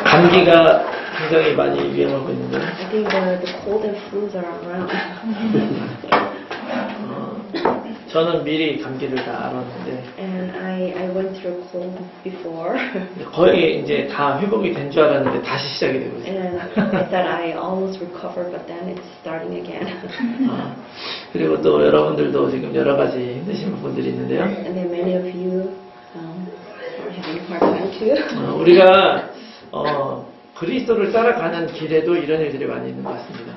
감기가 굉장히 많이 유행하고 있는데. I think the cold and flus are around. 저는 미리 감기를 다 알았는데. And I went through cold before. 거의 이제 다 회복이 된 줄 알았는데 다시 시작이 되고 있어요. And I thought I almost recovered, but then it's starting again. 그리고 또 여러분들도 지금 여러 가지 힘드신 분들이 있는데요. And then many of you are having a hard time too. 우리가 그리스도를 따라가는 길에도 이런 일들이 많이 있는 것 같습니다.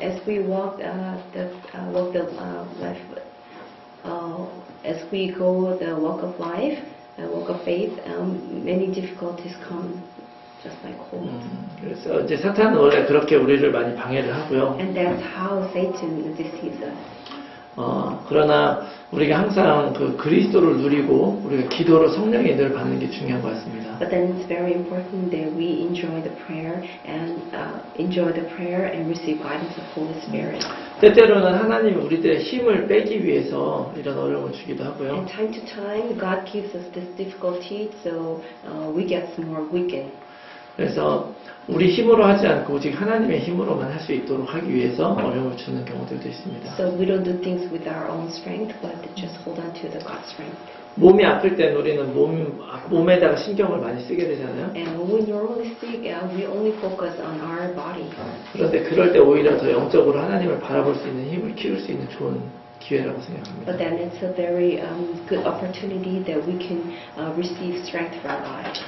As we walk the life, as we go the walk of life, walk of faith, many difficulties come just like cold. 그래서 이제 사탄은 원래 그렇게 우리를 많이 방해를 하고요. And that's how Satan deceives us. 그러나 우리가 항상 그 그리스도를 누리고 우리가 기도로 성령의 인도를 받는 게 중요한 것 같습니다. But then it's very important that we enjoy the prayer and receive guidance of Holy Spirit. 때때로는 하나님이 우리들의 힘을 빼기 위해서 이런 어려움을 주기도 하고요. And time to time, God gives us this difficulty, so we get more weakened. 그래서 우리 힘으로 하지 않고 오직 하나님의 힘으로만 할 수 있도록 하기 위해서 어려움을 주는 경우들도 있습니다. So we don't do things with our own strength, but just hold on to the God's strength. 몸이 아플 땐 우리는 몸에다가 신경을 많이 쓰게 되잖아요. And when we normally speak, we only focus on our body. 그런데 그럴 때 오히려 더 영적으로 하나님을 바라볼 수 있는 힘을 키울 수 있는 좋은 기회라고 생각합니다. But then it's a very good opportunity that we can receive strength from God.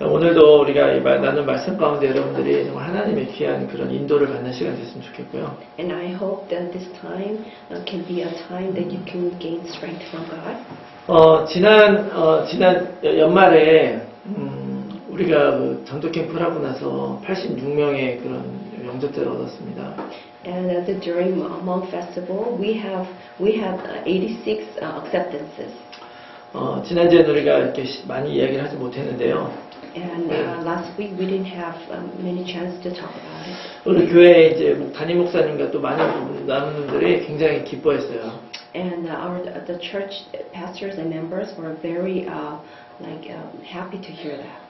오늘도 우리가 나눈 말씀 가운데 여러분들이 정말 하나님의 귀한 그런 인도를 받는 시간 됐으면 좋겠고요. And I hope that this time can be a time that you can gain strength from God. 지난 연말에 우리가 그 전도 캠프를 하고 나서 86명의 그런 영접자를 얻었습니다. And during Hmong Festival, we had 86 acceptances. 지난주에는 우리가 이렇게 많이 이야기를 하지 못했는데요. And last week we didn't have many chance to talk about it. 우리 교회 이제 담임 목사님과 또 많은 분들이 굉장히 기뻐했어요. And the church pastors and members were very happy to hear that.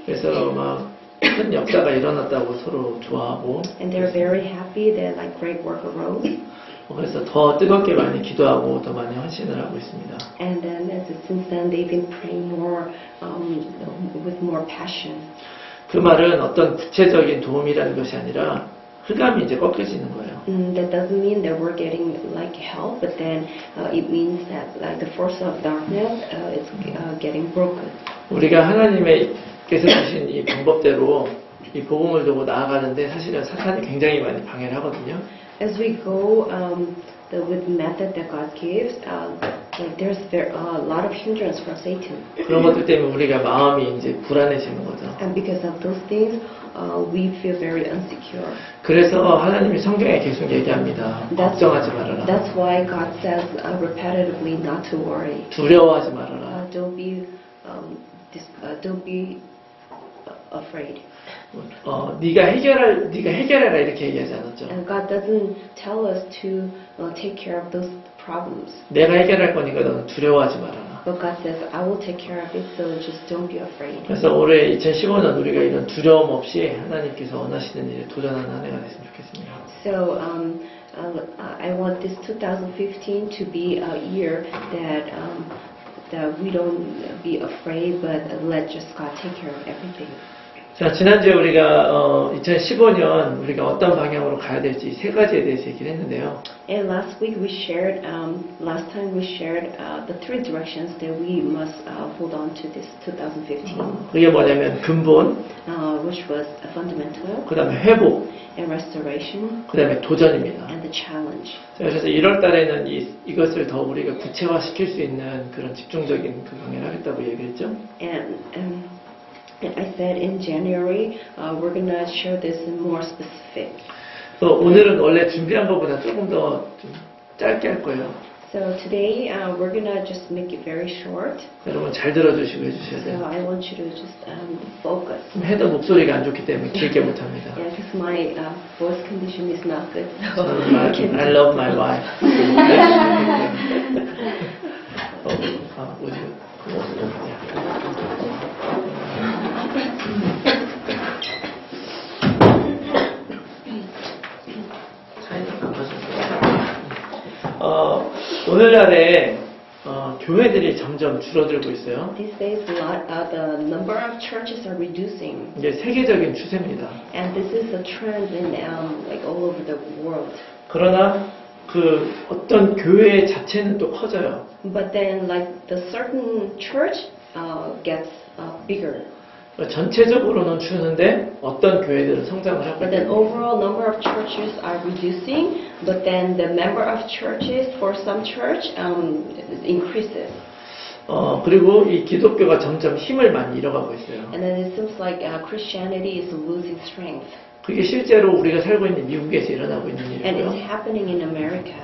그래서 막 큰 역사가 일어났다고 서로 좋아하고. And they're very happy that great work arose. 그래서 더 뜨겁게 많이 기도하고 더 많이 헌신을 하고 있습니다. And then since then they've been praying more with more passion. 그 말은 어떤 구체적인 도움이라는 것이 아니라 흑암이 이제 꺾여지는 거예요. That doesn't mean that we're getting help, but then it means that the force of darkness is getting broken. 우리가 하나님께서 주신 이 방법대로 이 복음을 두고 나아가는데 사실은 사탄이 굉장히 많이 방해를 하거든요. As we go with the method that God gives, there's a lot of hindrance from Satan. 그런 것들 때문에 우리가 마음이 이제 불안해지는 거죠. And because of those things, we feel very insecure. 그래서 하나님이 성경에 계속 얘기합니다. 걱정하지 말아라. That's why God says repetitively not to worry. 두려워하지 말아라. Don't be afraid. 네가 해결해라 이렇게 얘기하지 않았죠. And God doesn't tell us to take care of those problems. 내가 해결할 거니까 너는 두려워하지 말아라. But God says, I will take care of it, so just don't be afraid. 그래서 올해 2015년 우리가 이런 두려움 없이 하나님께서 원하시는 일에 도전하는 한 해가 됐으면 좋겠습니다. So I want this 2015 to be a year that we don't be afraid, but let just God take care of everything. 자, 지난주에 우리가 2015년 우리가 어떤 방향으로 가야 될지 세 가지에 대해서 얘기를 했는데요. And last time we shared the three directions that we must hold on to this 2015. 그게 뭐냐면 근본, Which was fundamental, 그 다음에 회복, and restoration, 그 다음에 도전입니다. and the challenge. 그래서 1월 달에는 이것을 더 우리가 구체화시킬 수 있는 그런 집중적인 그 강연을 하겠다고 얘기했죠. And I said in January, we're going to share this in more specific. 오늘은 원래 준비한 것보다 조금 더 좀 짧게 할 거예요. So today, we're going to just make it very short. 여러분 잘 들어주시고 해주셔야 So 돼요. I want you to just focus. 해도 목소리가 안 좋기 때문에 길게 못합니다. Yeah, because my voice condition is not good. So I can't. I love my wife. would you? 오늘날에 교회들이 점점 줄어들고 있어요. These days, the number of churches are reducing, 이게 세계적인 추세입니다. and this is a trend in like all over the world. 그러나 그 어떤 교회 자체는 또 커져요. But then, like the certain church gets bigger. 전체적으로는 주는데 어떤 교회들은 성장을 하고 But then 있어요. overall number of churches are reducing, but then the number of churches for some church increases. 그리고 이 기독교가 점점 힘을 많이 잃어가고 있어요. And then it seems like Christianity is losing strength. 그게 실제로 우리가 살고 있는 미국에서 일어나고 있는 And it's 일이고요. happening in America.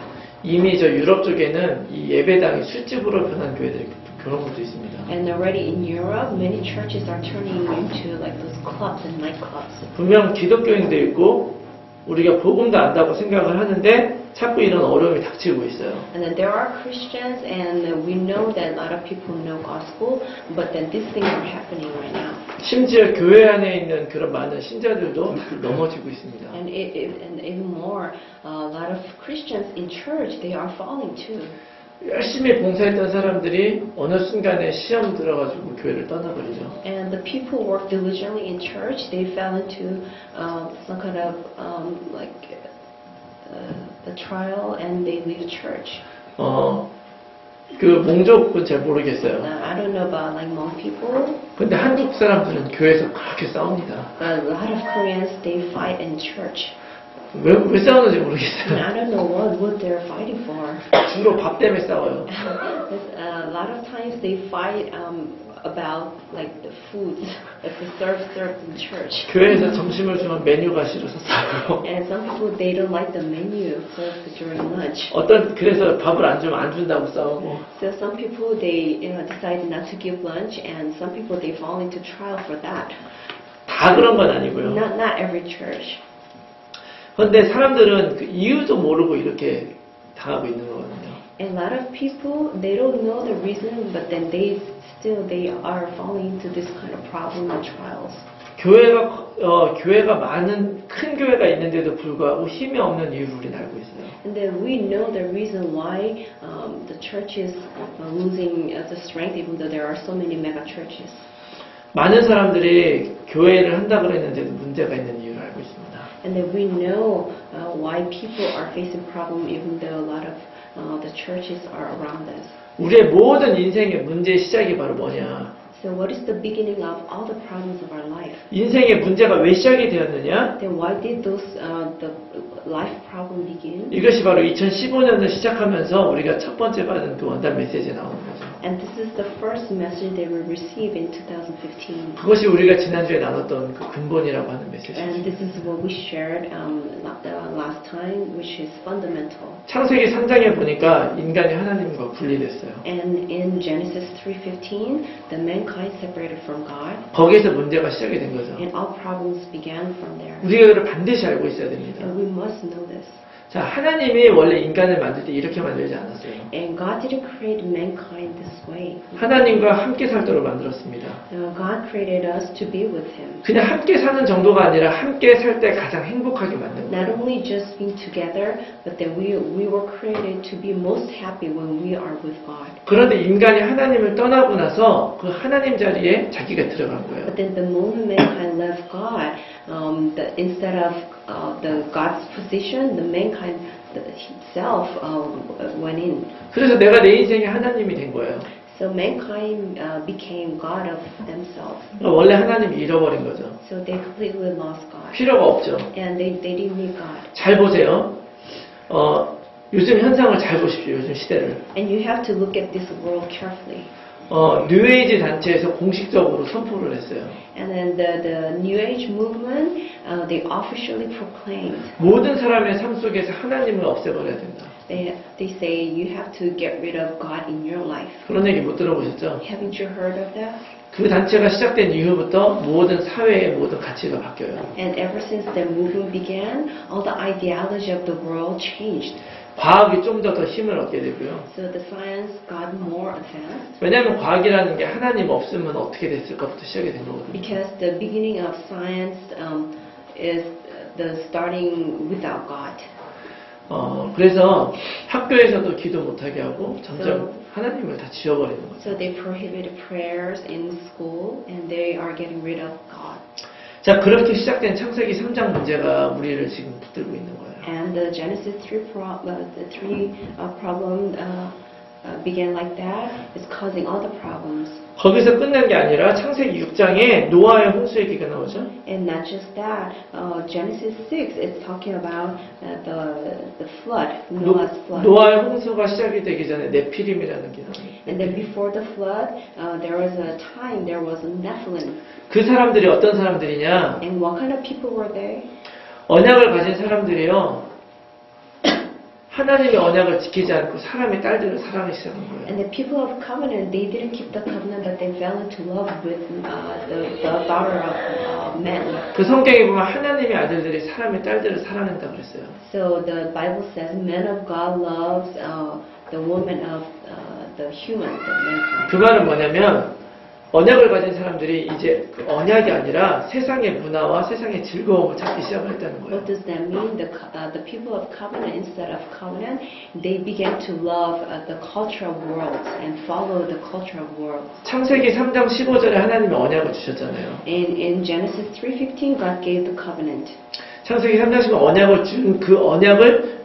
이미 저 유럽 쪽에는 이 예배당이 술집으로 변한 교회들이 그런 것도 있습니다. And already in Europe, many churches are turning into like those clubs and nightclubs. 분명 기독교인도 있고 우리가 복음도 안다고 생각을 하는데 자꾸 이런 어려움이 닥치고 있어요. And then there are Christians, and we know that a lot of people know gospel, but then these things are happening right now. 심지어 교회 안에 있는 그런 많은 신자들도 넘어지고 있습니다. And even more, a lot of Christians in church, they are falling too. 열심히 봉사했던 사람들이 어느 순간에 시험 들어가지고 교회를 떠나버리죠. And the people who work diligently in church, they fell into some kind of a trial, and they leave church. 그 몽족은 잘 모르겠어요. I don't know about like Hmong people, 근데 한국 사람들은 교회에서 그렇게 싸웁니다. but a lot of Koreans, they fight in church. 왜 싸우는지 And 모르겠어요. I don't know what they're fighting for. 주로 밥 때문에 싸워요. A lot of times they fight about like the foods that they served in church. 교회에서 점심을 주면 메뉴가 싫어서 싸워요. And some people, they don't like the menu served during lunch. 그래서 밥을 안 주면 안 준다고 싸우고. So some people, they decide not to give lunch, and some people, they fall into trial for that. 다 그런 건 아니고요. Not every church. 그런데 사람들은 그 이유도 모르고 이렇게 당하고 있는 거거든요. And a lot of people, they don't know the reason, but then they are falling into this kind of problem and trials. 교회가 많은 큰 교회가 있는데도 불구하고 힘이 없는 이유를 우리는 알고 있어요. And then we know the reason why the church is losing the strength, even though there are so many mega churches. 많은 사람들이 교회를 한다 그랬는데도 문제가 있는 이유를 알고 있습니다. And then we know why people are facing problem, even though a lot of the churches are around us. 우리의 모든 인생의 문제의 시작이 바로 뭐냐? So what is the beginning of all the problems of our life? 인생의 문제가 왜 시작이 되었느냐? Then why did the life problem begin? 이것이 바로 2015년을 시작하면서 우리가 첫 번째 받은 그 원단 메시지에 나오는 거죠. And this is the first message that we received in 2015. 그것이 우리가 지난주에 나눴던 그 근본이라고 하는 메시지죠. And this is what we shared last time, which is fundamental. 창세기 3장에 보니까 인간이 하나님과 분리됐어요. And in Genesis 3:15, the mankind separated from God, 거기에서 문제가 시작이 된 거죠. and all problems began from there. 우리가 이걸 반드시 알고 있어야 됩니다. And we must know this. 자, 하나님이 원래 인간을 만들 때 이렇게 만들지 않았어요. And God didn't create mankind this way. 하나님과 함께 살도록 만들었습니다. God created us to be with Him. 그냥 함께 사는 정도가 아니라 함께 살 때 가장 행복하게 만든 거예요. Not only just being together, but that we were created to be most happy when we are with God. 그런데 인간이 하나님을 떠나고 나서 그 하나님 자리에 자기가 들어간 거예요. But then the moment mankind left God, instead of the God's position, the mankind himself went in. 그래서 내가 내 인생의 하나님이 된 거예요. So mankind became God of themselves. 원래 하나님이 잃어버린 거죠. So they completely lost God. 필요가 없죠. And they didn't need God. 잘 보세요. 요즘 현상을 잘 보십시오. 요즘 시대를. And you have to look at this world carefully. 뉴에이지 단체에서 공식적으로 선포를 했어요. And then the New Age movement, they officially proclaimed. 모든 사람의 삶 속에서 하나님을 없애버려야 된다. They say you have to get rid of God in your life. 그런 얘기 못 들어보셨죠? Haven't you heard of that? 그 단체가 시작된 이후부터 모든 사회의 모든 가치가 바뀌어요. And ever since the movement began, all the ideology of the world changed. 과학이 좀 더 힘을 얻게 되고요. So the science got more advanced. 왜냐하면 과학이라는 게 하나님 없으면 어떻게 됐을까부터 시작이 된 거거든요. Because the beginning of science is the starting without God. 그래서 학교에서도 기도 못하게 하고 점점 하나님을 다 지워버리는 거죠. So they prohibit prayers in school and they are getting rid of God. 자, 그렇게 시작된 창세기 3장 문제가 우리를 지금 붙들고 있는 거예요. And the Genesis 3 problem began like that. It's causing all the problems. 거기서 끝난 게 아니라 창세기 6장에 노아의 홍수 얘기가 나오죠. And not just that, Genesis 6 is talking about the flood, Noah's flood. 노아의 홍수가 시작이 되기 전에 네피림이라는 게 나와요. And then before the flood, there was a time there was a Nephilim. 그 사람들이 어떤 사람들이냐? And what kind of people were they? 언약을 가진 사람들이요. 하나님의 언약을 지키지 않고 사람의 딸들을 사랑하기 시작한 거예요. And the people of covenant, they didn't keep the covenant, but they fell into love with the daughter of men. 그 성경에 보면 하나님의 아들들이 사람의 딸들을 사랑한다 그랬어요. So the Bible says, men of God loves the woman of the human, the mankind. 그 말은 뭐냐면 언약을 가진 사람들이 이제 그 언약이 아니라 세상의 문화와 세상의 즐거움을 찾기 시작을 했다는 거예요. What does that mean? The people of covenant, instead of covenant, they began to love the culture of worlds and follow the culture of worlds. 창세기 3장 15절에 하나님이 언약을 주셨잖아요. In Genesis 3:15, God gave the covenant. 창세기 3장 15 언약을 준 그 언약을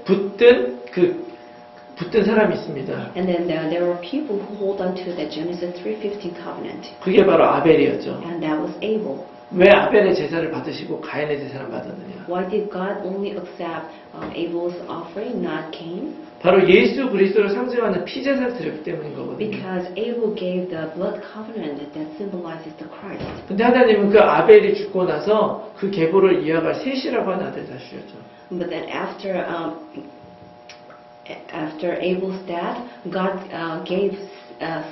붙든 사람이 있습니다. And then there were people who hold on to the Genesis 3:15 covenant, 그게 바로 아벨이었죠. and that was Abel. 왜 아벨의 제사를 받으시고 가인의 제사를 받았느냐? Why did God only accept Abel's offering, not Cain? 바로 예수 그리스도를 상징하는 피제사를 드렸기 때문인 거거든요. Because Abel gave the blood covenant that symbolizes the Christ. 근데 하나님은 그 아벨이 죽고 나서 그 계보를 이어갈 셋이라고 하는 아들을 다시 주셨죠. But then after Abel's death, God gave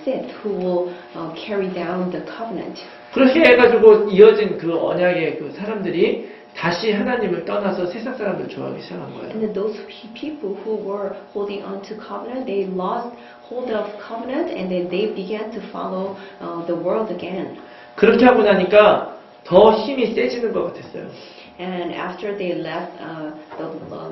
Seth, who will carry down the covenant. 그렇게 해가지고 이어진 그 언약의 그 사람들이 다시 하나님을 떠나서 세상 사람들 좋아하기 시작한 거예요. And then those people who were holding on to covenant, they lost hold of covenant, and then they began to follow the world again. 그렇게 하고 나니까 더 힘이 세지는 것 같았어요. And after they left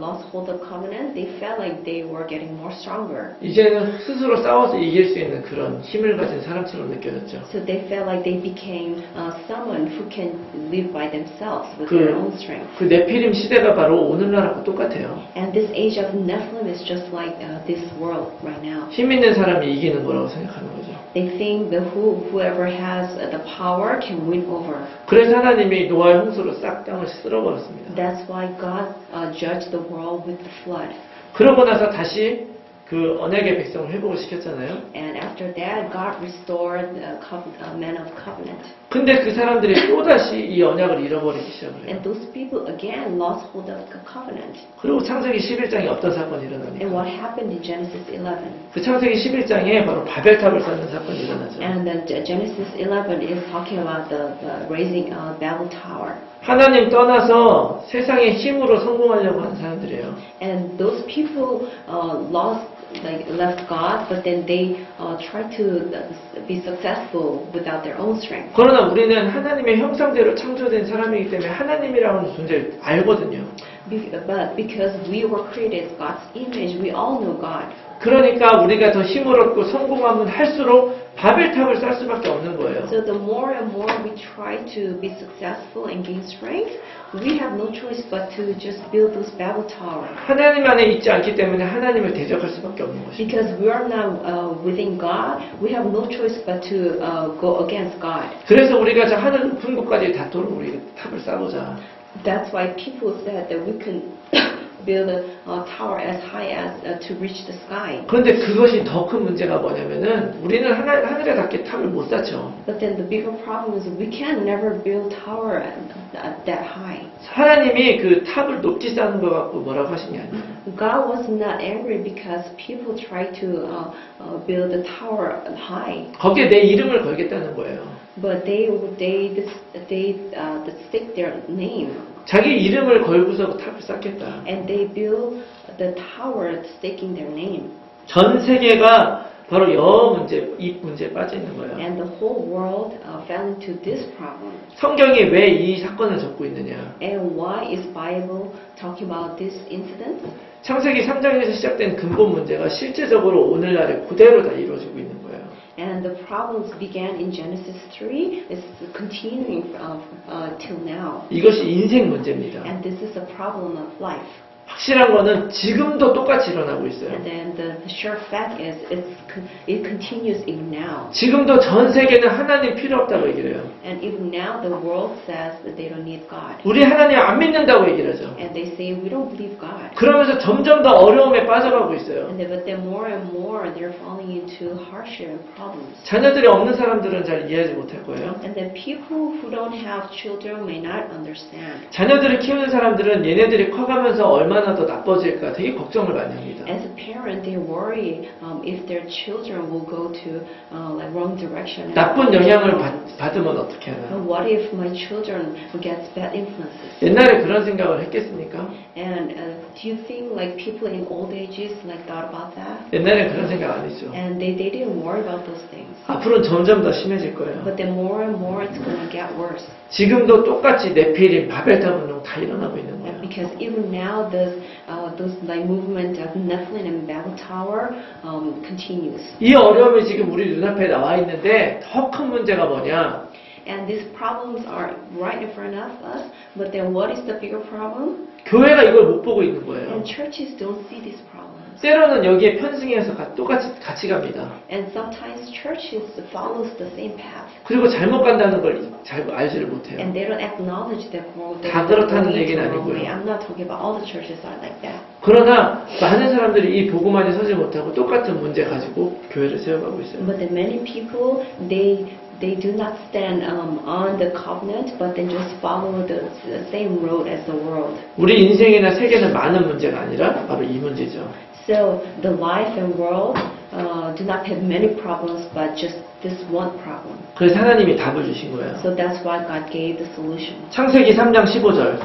lost hold of covenant, they felt like they were getting more stronger. 이제는 스스로 싸워서 이길 수 있는 그런 힘을 가진 사람처럼 느껴졌죠. So they felt like they became someone who can live by themselves with their own strength. 그 네피림 시대가 바로 오늘날하고 똑같아요. And this age of Nephilim is just like this world right now. 힘 있는 사람이 이기는 거라고 생각하는 거죠. They think that whoever has the power can win over. 그래서 하나님이 노아의 홍수로 싹 땅을 쓸어버렸습니다. That's why God judged the world with the flood. 그러고 나서 다시 그 언약의 백성을 회복을 시켰잖아요. And after that, God restored the men of covenant. 근데 그 사람들이 또다시 이 언약을 잃어버리기 시작을 해요. And those people again lost hold of the covenant. 그리고 창세기 11장에 어떤 사건이 And 일어납니까? what happened in Genesis 11? 그 창세기 11장에 바로 바벨탑을 쌓는 사건이 일어나죠. And Genesis 11 is talking about the raising Babel Tower. 하나님 떠나서 세상의 힘으로 성공하려고 하는 사람들이에요. And those people left God, but then they tried to be successful without their own strength. 그러나 우리는 하나님의 형상대로 창조된 사람이기 때문에 하나님이라는 존재를 알거든요. But because we were created as God's image, we all know God. 그러니까 우리가 더 힘을 얻고 성공하면 할수록 바벨탑을 쌓을 수밖에 없는 거예요. So the more and more we try to be successful and gain strength, we have no choice but to just build those Babel towers. 하나님 안에 있지 않기 때문에 하나님을 대적할 수밖에 없는 것입니다. Because we are not within God, we have no choice but to go against God. 그래서 우리가 저 하늘 높은 곳까지 닿도록 우리 탑을 쌓보자. That's why people said that we can build a tower as high as to reach the sky. 그런데 그것이 더 큰 문제가 뭐냐면은 우리는 하늘에 닿게 탑을 못 쌓죠. But then the bigger problem is we can never build tower that high. 하나님이 그 탑을 높이 쌓는 것 갖고 뭐라고 하신 게 아니에요. God was not angry because people try to build a tower high. 거기에 내 이름을 걸겠다는 거예요. But they stick their name. 자기 이름을 걸고서 그 탑을 쌓겠다. And they build the tower staking their name. 전 세계가 바로 여 문제, 이 문제에 빠져 있는 거예요. And the whole world fell into this problem. 성경이 왜 이 사건을 적고 있느냐? And why is Bible talking about this incident? 창세기 3장에서 시작된 근본 문제가 실제적으로 오늘날에 그대로 다 이루어지고 있는 거예요. And the problems began in Genesis 3. It's continuing till now. 이것이 인생 문제입니다. And this is a problem of life. 확실한 거는 지금도 똑같이 일어나고 있어요. And then the sure fact is it continues even now. 지금도 전 세계는 하나님 필요 없다고 얘기를 해요. And even now the world says that they don't need God. 우리 하나님 안 믿는다고 얘기를 하죠. And they say we don't believe God. 그러면서 점점 더 어려움에 빠져가고 있어요. But then more and more they're falling into hardship and problems. 자녀들이 없는 사람들은 잘 이해하지 못할 거예요. And then people who don't have children may not understand. 자녀들을 키우는 사람들은 얘네들이 커가면서 얼마나 더 나빠질까 되게 걱정을 많이 합니다. As a parent, they worry if their children will go to like wrong direction. 나쁜 영향을 받으면 어떻게 하나? And what if my children get bad influences? 옛날에 그런 생각을 했겠습니까? And do you think like people in old ages like thought about that? 옛날에 그런 생각 안 했죠. And they didn't worry about those things. 앞으로는 점점 더 심해질 거예요. But then more and more it's going to get worse. 지금도 똑같이 네피림, 바벨탑 운동 다 일어나고 있는 거예요. Because even now those like movement of Nephilim and Babel Tower continues. 이 어려움이 지금 우리 눈앞에 나와 있는데 더 큰 문제가 뭐냐? And these problems are right in front of us. But then what is the bigger problem? 교회가 이걸 못 보고 있는 거예요. And churches don't see these problems. 때로는 여기에 편승해서 똑같이 같이 갑니다. And sometimes churches follows the same path. 그리고 잘못 간다는 걸 잘 알지를 못해요. And they don't acknowledge that 다 그렇다는 얘기는 아니고요. I'm not talking about all the churches are like that. 그러나 많은 사람들이 이 복음 안에 서지 못하고 똑같은 문제 가지고 교회를 세워가고 있어요. But then many people they do not stand on the covenant, but then just follow the same road as the world. 우리 인생이나 세계는 많은 문제가 아니라 바로 이 문제죠. So the life and world do not have many problems, but just this one problem. 그래서 하나님이 답을 주신 거예요. So that's why God gave the solution. 창세기 3장 15절.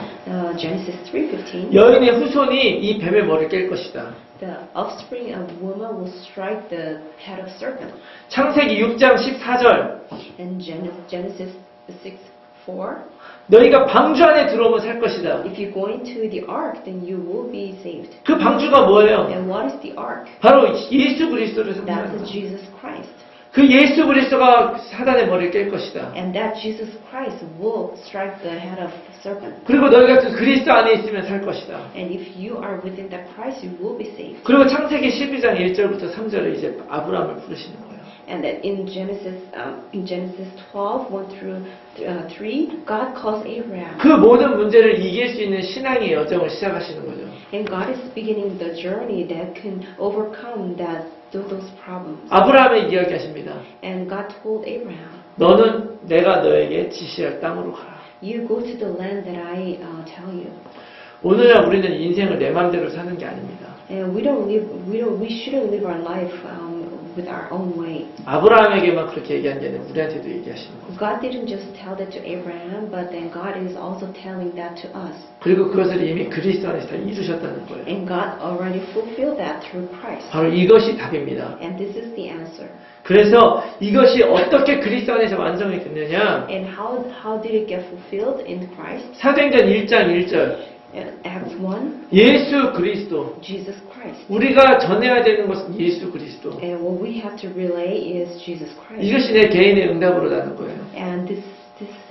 Genesis 3:15. 여인의 후손이 이 뱀의 머리를 깰 것이다. The offspring of woman will strike the head of serpent. 창세기 6장 14절. And Genesis 6:4. 너희가 방주 안에 들어오면 살 것이다. If you go into the ark, then you will be saved. 그 방주가 뭐예요? And what is the ark? 바로 예수 그리스도를 상징하는 That's 거예요. Jesus Christ. 그 예수 그리스도가 사단의 머리를 깰 것이다. And that Jesus Christ will strike the head of serpent. 그리고 너희가 그 그리스도 안에 있으면 살 것이다. And if you are within that Christ, you will be saved. 그리고 창세기 12장 1절부터 3절에 이제 아브라함을 부르시는 거예요. And that in Genesis 12, 1 through 3, God calls Abraham. 그 모든 문제를 이길 수 있는 신앙의 여정을 시작하시는 거죠. And God is beginning the journey that can overcome those problems. 아브라함에게 이야기하십니다. And God told Abraham, 너는 내가 너에게 지시할 땅으로 가라. you go to the land that I tell you. 오늘날 우리는 인생을 내 마음대로 사는 게 아닙니다. And we shouldn't live our life with our own way. 아브라함에게만 그렇게 얘기한 게 아니라 우리한테도 얘기하시는 거죠. God didn't just tell that to Abraham, but then God is also telling that to us. 그리고 그것을 이미 그리스도 안에서 다 이루셨다는 거예요. And God already fulfilled that through Christ. 바로 이것이 답입니다. And this is the answer. 그래서 이것이 어떻게 그리스도 안에서 완성이 됐느냐? And how did it get fulfilled in Christ? 사도행전 1장 1절. Acts 1, 예수 그리스도. Jesus Christ. 우리가 전해야 되는 것은 예수 그리스도. And what we have to relay is Jesus Christ. 이것이 내 개인의 응답으로 나는 거예요. And this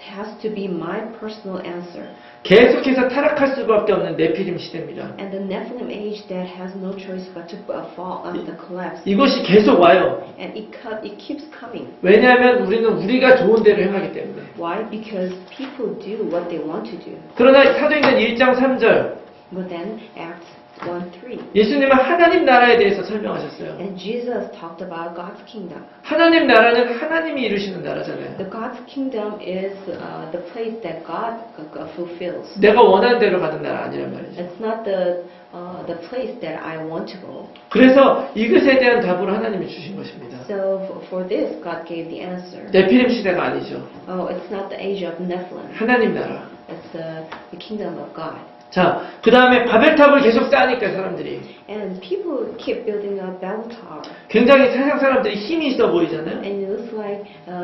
has to be my personal answer. 계속해서 타락할 수밖에 없는 네피림 시대입니다. And the Nephilim age that has no choice but to fall the collapse. 이것이 계속 와요. And it keeps coming. 왜냐하면 우리는 우리가 좋은 대로 행하기 때문에. Why? Because people do what they want to do. 그러나 사도행전 1장 3절 But then Acts 1:3. 예수님은 하나님 나라에 대해서 설명하셨어요. And Jesus talked about God's kingdom. 하나님 나라는 하나님이 이루시는 나라잖아요. The God's kingdom is the place that God fulfills. 내가 원하는 대로 가는 나라 아니란 말이죠. It's not the place that I want to go. 그래서 이것에 대한 답을 하나님이 주신 것입니다. So for this, God gave the answer. 네피림 시대가 아니죠. Oh, it's not the age of Nephilim. 하나님 나라. It's the kingdom of God. 자, 그 다음에 바벨탑을 계속 쌓으니까 사람들이 And people keep building a Babel tower. 굉장히 세상 사람들이 힘이 있어 보이잖아요. And it looks like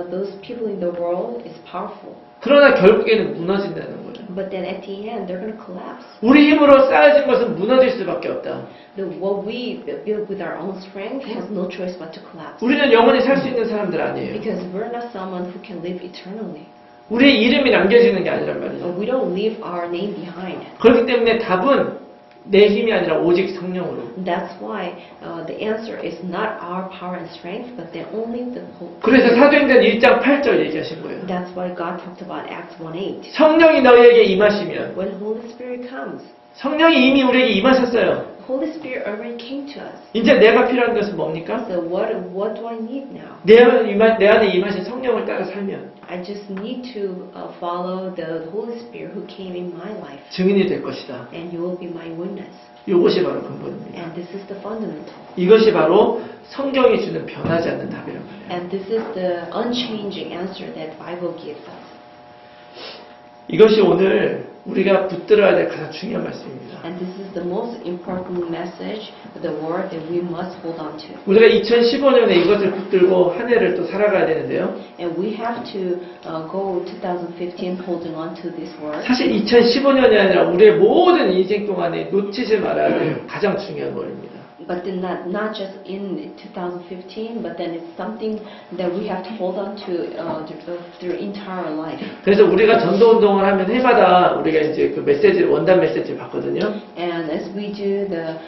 those people in the world is powerful. 그러나 결국에는 무너진다는 거예요. But then at the end, they're going to collapse. 우리 힘으로 쌓아진 것은 무너질 수밖에 없다. What we build with our own strength has no choice but to collapse. 우리는 영원히 살 수 있는 사람들 아니에요. Because we're not someone who can live eternally. 우리의 이름이 남겨지는 게 아니란 말이죠. We don't leave our name behind. 그렇기 때문에 답은 내 힘이 아니라 오직 성령으로. That's why the answer is not our power and strength, but then only the Holy 그래서 Spirit. 사도행전 1장 8절 얘기하신 거예요. That's why God talked about Acts 1:8. 성령이 너희에게 임하시면 When Holy Spirit comes, 성령이 이미 우리에게 임하셨어요. Holy Spirit already came to us. 이제 내가 필요한 것은 뭡니까? So what do I need now? 내 안에 임하신 성령을 따라 살면 I just need to follow the Holy Spirit who came in my life, 증인이 될 것이다. and you will be my witness. 이것이 바로 근본입니다. And this is the fundamental. 이것이 바로 성경이 주는 변하지 않는 답이란 말이에요. And this is the unchanging answer that Bible gives us. 이것이 오늘 우리가 붙들어야 될 가장 중요한 말씀입니다. And this is the most important message, the word that we must hold on to. 우리가 2015년에 이것을 붙들고 한 해를 또 살아가야 되는데요. And we have to go 2015 holding on to this word. 사실 2015년이 아니라 우리의 모든 인생 동안에 놓치지 말아야 할 가장 중요한 말입니다. But then not just in 2015, but then it's something that we have to hold on to through entire life. 그래서 우리가 전도운동을 하면 해마다 우리가 이제 그 메시지, 원단 메시지를 받거든요. And as we do the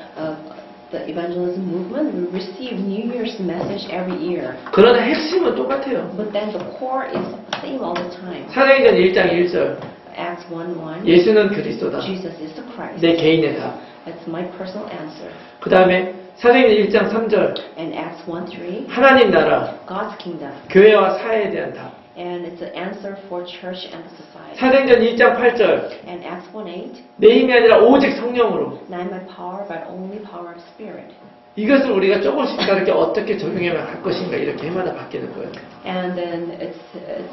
evangelism movement, we receive New Year's message every year. 그러나 핵심은 똑같아요. But then the core is the same all the time. 사도행전 1장 1절 Acts 1:1. 예수는 그리스도다. Jesus is the Christ. 내 개인의 답. That's my personal answer. 그 다음에 사도행전 1장 3절 And Acts 1:3. 하나님 나라, God's kingdom. 교회와 사회에 대한 답. And it's an answer for church and the society. 사도행전 1장 8절 And Acts 1:8. 내 힘이 아니라 오직 성령으로. Not by power, but only power of spirit. 이것을 우리가 조금씩 다르게 어떻게 적용해 갈 것인가 이렇게 해마다 바뀌는 거예요. And then it's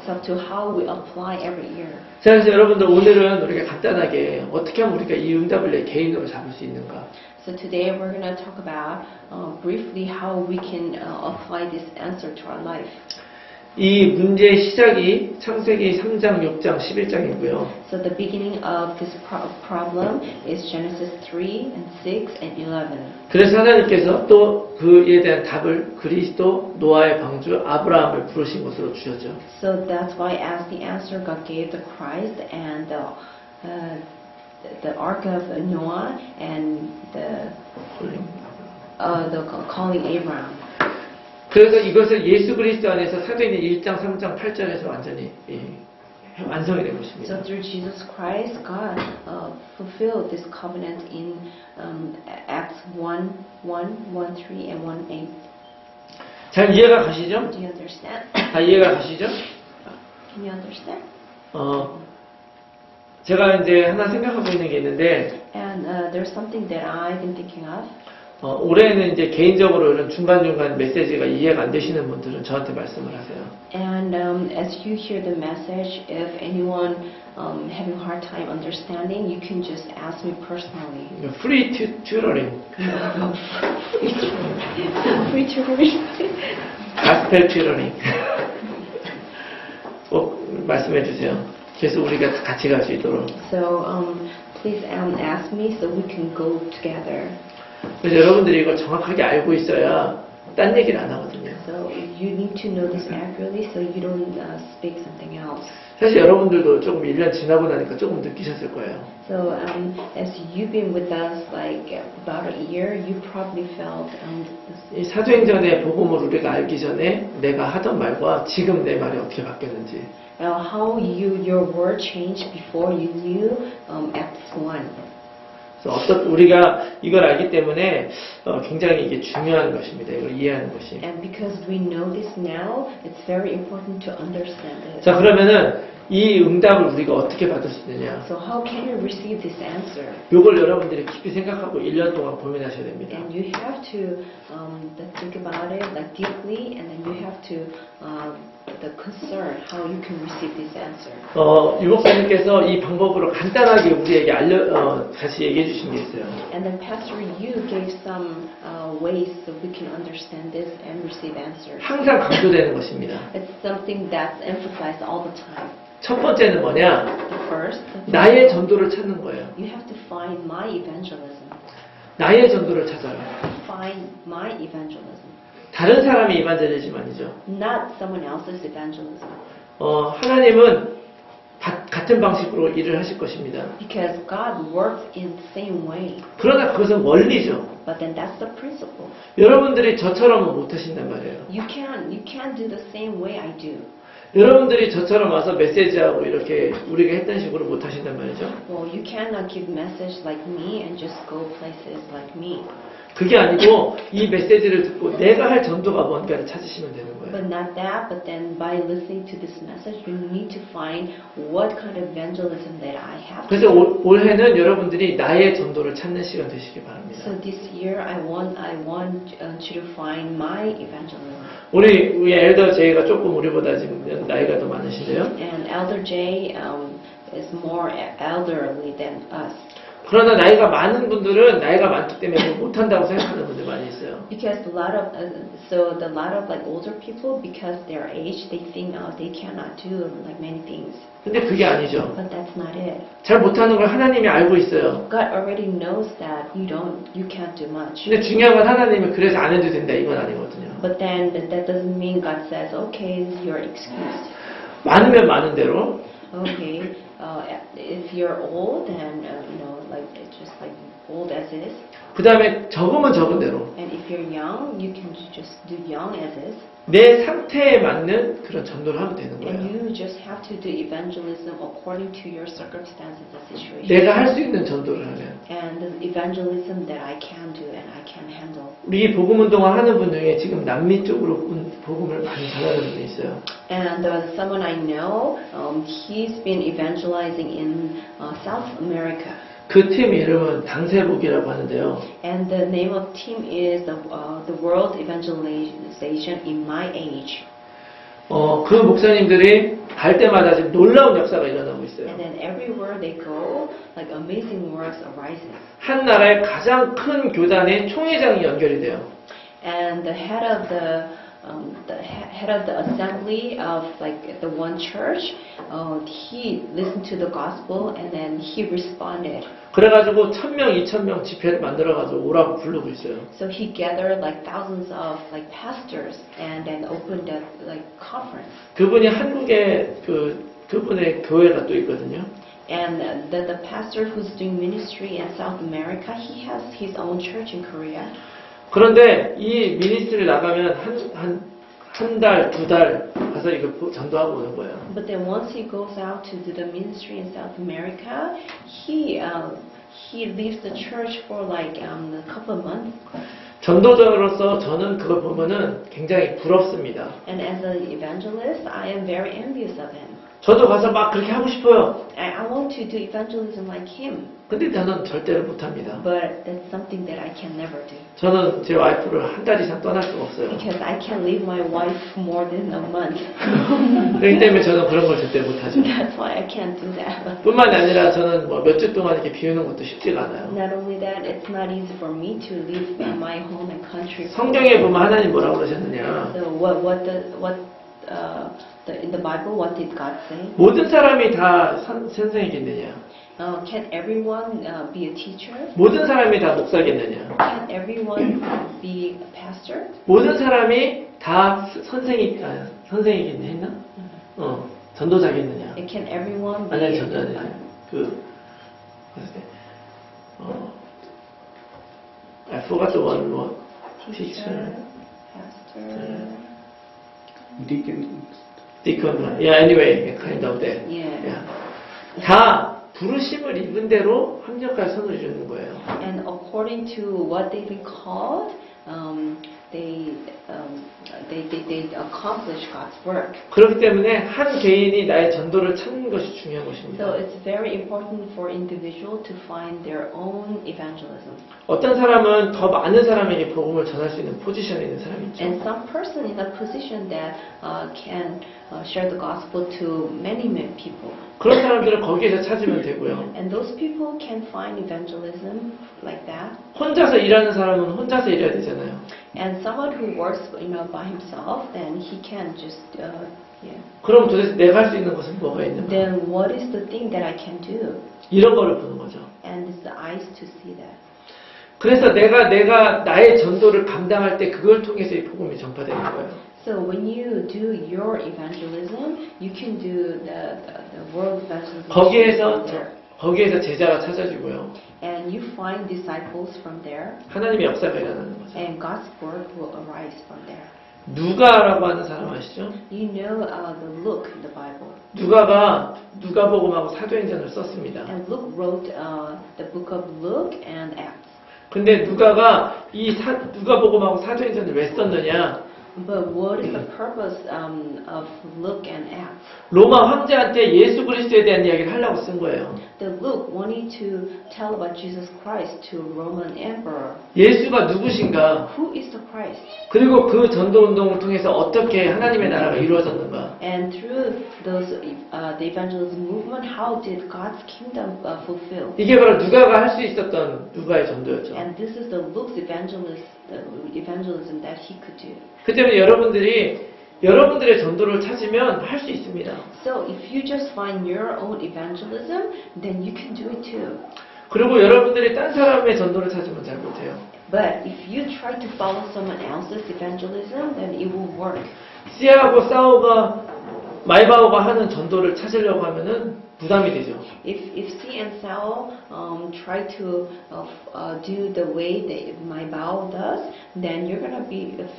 up to how we apply every year. 자, 그래서 여러분들 오늘은 우리가 간단하게 어떻게 하면 우리가 이 응답을 내 개인으로 잡을 수 있는가. So today we're going to talk about briefly how we can apply this answer to our life. 이 문제의 시작이 창세기 3장, 6장, 11장이고요. So the beginning of this problem is Genesis 3 and 6 and 11. 그래서 하나님께서 또 그에 대한 답을 그리스도, 노아의 방주, 아브라함을 부르신 것으로 주셨죠. So that's why as the answer God gave the Christ and the ark of Noah and the calling Abraham. 그래서 이것을 예수 그리스도 안에서 사도행전 1장, 3장, 8절에서 완전히 완성이 된 것입니다. So through Jesus Christ, God fulfilled this covenant in Acts 1:3 and 1:8. 잘 이해가 가시죠? Do you understand? 다 이해가 가시죠? Can you understand? 제가 이제 하나 생각하고 있는 게 있는데, And there's something that I've been thinking of. 올해는 이제 개인적으로 이런 중간중간 메시지가 이해가 안 되시는 분들은 저한테 말씀을 하세요. And as you hear the message, if anyone having a hard time understanding, you can just ask me personally. 프리 튜러링, Free tutoring. 가스펠 튜러링 꼭 말씀해 주세요. 계속 우리가 같이 갈 수 있도록. So please ask me so we can go together. 그래서 여러분들이 이걸 정확하게 알고 있어야 딴 얘기를 안 하거든요. So you need to know this accurately so you don't speak something else. 사실 여러분들도 조금 1년 지나고 나니까 조금 느끼셨을 거예요. So as you've been with us like about a year, you probably felt 이 사도행전의 복음을 우리가 알기 전에 내가 하던 말과 지금 내 말이 어떻게 바뀌었는지. how your word changed before you knew Acts 1. 그래서 우리가 이걸 알기 때문에 굉장히 이게 중요한 것입니다. 이걸 이해하는 것이. And because we know this now, it's very important to understand it. 자, 그러면은 이 응답을 우리가 어떻게 받을 수 있느냐? So how can you receive this answer? 이걸 여러분들이 깊이 생각하고 1년 동안 고민하셔야 됩니다. And you have to think about it like deeply, and then you have to the concern how you can receive this answer. 유목사님께서 이 방법으로 간단하게 우리에게 다시 얘기해 주신 게 있어요. And then Pastor Yu gave some ways that we can understand this and receive answers. 항상 강조되는 것입니다. It's something that's emphasized all the time. 첫 번째는 뭐냐? The first, 나의 전도를 찾는 거예요. you have to find my evangelism. 나의 전도를 찾아요. Find my evangelism. 다른 사람이 이반젤리즘아니죠. Not someone else's evangelism. 하나님은 같은 방식으로 일을 하실 것입니다. Because God works in the same way. 그러나 그것은 원리죠. But then that's the principle. 여러분들이 저처럼은 못하신단 말이에요. You can't do the same way I do. 여러분들이 저처럼 와서 메시지하고 이렇게 우리가 했던 식으로 못하신단 말이죠. Well, you cannot give message like me and just go places like me. 그게 아니고 이 메시지를 듣고 내가 할 전도가 뭔가를 찾으시면 되는 거예요. But not that, but then by listening to this message, you need to find what kind of evangelism that I have. 그래서 올해는 여러분들이 나의 전도를 찾는 시간 되시길 바랍니다. So this year, I want you to find my evangelism. 우리 엘더 제이가 조금 우리보다 지금 나이가 더 많으신데요. And Elder Jay is more elderly than us. 그러나 나이가 많은 분들은 나이가 많기 때문에 못한다고 생각하는 분들 많이 있어요. Because a lot of like older people, because their age, they think they cannot do like many things. 근데 그게 아니죠. But that's not it. 잘 못하는 걸 하나님이 알고 있어요. God already knows that you can't do much. 근데 중요한 건 하나님은 그래서 안 해도 된다 이건 아니거든요. But then that doesn't mean God says, okay, it's your excuse. 많으면 많은 대로 Okay, if you're old, then like it's just like old as is. 그 다음에 적으면 적은 대로 And if you're young, you can just do young as is. 내 상태에 맞는 그런 전도를 하면 되는 And 거예요. you just have to do evangelism according to your circumstances and situation. 내가 할 수 있는 전도를 하면 And the evangelism that I can do and I can handle. 우리 복음 운동을 하는 분 중에 지금 남미 쪽으로 복음을 많이 전하는 분이 있어요. And someone I know, he's been evangelizing in South America. 그 팀 이름은 당세복이라고 하는데요. And the name of team is the World Evangelization in My Age. 그 목사님들이 갈 때마다 지금 놀라운 역사가 일어나고 있어요. And then everywhere they go, like amazing works arises. 한 나라의 가장 큰 교단의 총회장이 연결이 돼요. And the head of the assembly of like the one church, he listened to the gospel and then he responded. 그래가지고 1000명, 2000명 집회를 만들어가지고 오라고 부르고 있어요. So he gathered like thousands of like pastors and then opened a like conference. 그분이 한국에 그분의 교회가 또 있거든요. And the pastor who's doing ministry in South America, he has his own church in Korea. 그런데 이 미니스트리 나가면 한 달, 두 달 가서 이거 전도하고 오는 거예요. But then once he goes out to do the ministry in South America, he leaves the church for like a couple of months. 전도자로서 저는 그걸 보면은 굉장히 부럽습니다. And as an evangelist, I am very envious of him. 저도 가서 막 그렇게 하고 싶어요. I want to do evangelism like him. 근데 저는 절대로 못합니다. But that's something that I can never do. 저는 제 와이프를 한 달 이상 떠날 수가 없어요. Because I can't leave my wife more than a month. 그렇기 때문에 저는 그런 걸 절대 못하죠. That's why I can't do that. 뿐만이 아니라 저는 뭐 몇 주 동안 이렇게 비우는 것도 쉽지가 않아요. Not only that, it's not easy for me to leave my home and country. 성경에 보면 하나님 뭐라고 그러셨느냐. So in the Bible, what did God say? 모든 사람이 다 선생이겠느냐. Can everyone be a teacher? 모든 사람이 다 목사겠느냐. Can everyone be a pastor? 모든 사람이 다 선생이겠냐 했나? 전도자겠느냐. Can everyone be 아니 전도자 I forgot the one word. teacher, pastor? Deacon. Yeah, anyway, kind of that. Yeah. 다 부르심을 입은 대로 합력할 선을 주는 거예요. And according to what they've been called, they accomplish God's work. 그렇기 때문에 한 개인이 나의 전도를 찾는 것이 중요한 것입니다. So it's very important for individual to find their own evangelism. 어떤 사람은 더 많은 사람에게 복음을 전할 수 있는 포지션에 있는 사람이 있죠. And some person in a position that can share the gospel to many people. 그런 사람들은 거기에서 찾으면 되고요. And those people can find evangelism like that. 혼자서 일하는 사람은 혼자서 일해야 되잖아요. And someone who works, by himself, then he can just, 그럼 도대체 내가 할 수 있는 것은 뭐가 있는가? Then what is the thing that I can do? 이런 거를 보는 거죠. And it's the eyes to see that. 그래서 내가 나의 전도를 감당할 때 그걸 통해서 이 복음이 전파되는 거예요. So when you do your evangelism, you can do the world evangelism. 거기에서 제자가 찾아지고요. And you find disciples from there. 하나님의 역사가 일어나는 거죠. And God's work will arise from there. 누가라고 하는 사람 아시죠? You know the Luke in the Bible. 누가가 누가복음하고 사도행전을 썼습니다. And Luke wrote the book of Luke and Acts. 근데 누가가 누가복음하고 사도행전을 왜 썼느냐? But what is the purpose of Luke and Acts? 로마 황제한테 예수 그리스도에 대한 이야기를 하려고 쓴 거예요. The Luke wanted to tell about Jesus Christ to Roman emperor. 예수가 누구신가? Who is the Christ? 그리고 그 전도 운동을 통해서 어떻게 하나님의 나라가 이루어졌는가? And through those the evangelism movement, how did God's kingdom fulfill? 이게 바로 누가가 할 수 있었던 누가의 전도였죠. And this is the Luke's evangelism that he could do. 그 때문에 여러분들의 전도를 찾으면 할 수 있습니다. So if you just find your own evangelism, then you can do it too. 그리고 여러분들이 딴 사람의 전도를 찾으면 잘 못해요. But if you try to follow someone else's evangelism, then it will work. 씨하고 마이바오가 하는 전도를 찾으려고 하면은 부담이 되죠. If C and Sao try to do the way that my Bao does, then you're gonna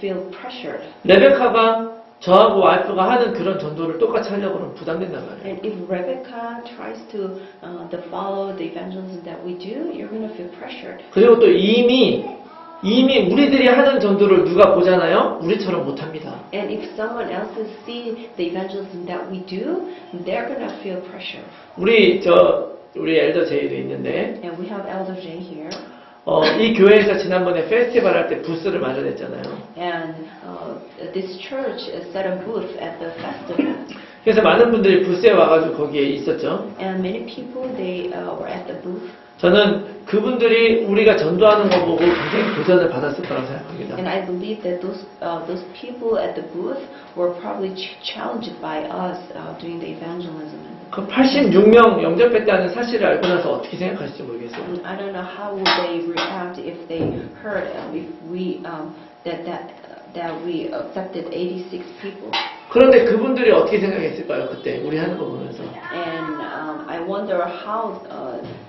feel pressured. 레베카가 저하고 와이프가 하는 그런 전도를 똑같이 하려고 하면 부담된단 말이에요. And if Rebecca tries to follow the evangelism that we do, you're gonna feel pressured. 그리고 또 이미 우리들이 하는 전도를 누가 보잖아요? 우리처럼 못합니다. And if someone else see the evangelism that we do, they're gonna feel pressure. 우리 엘더 제이도 있는데, And we have Elder Jay here. 이 교회에서 지난번에 페스티벌 할 때 부스를 마련했잖아요. And this church set a booth at the festival. 그래서 많은 분들이 부스에 와가지고 거기에 있었죠. And many people they were at the booth. 저는 그분들이 우리가 전도하는 거 보고 굉장히 도전을 받았을 거라고 생각합니다. And I believe that those people at the booth were probably challenged by us doing the evangelism. 그 86명 영접했다는 사실을 알고 나서 어떻게 생각하실지 모르겠어요. I don't know how would they react if they heard if we that we accepted 86 people. 그런데 그분들이 어떻게 생각했을까요? 그때 우리 하는 거 보면서. And I wonder how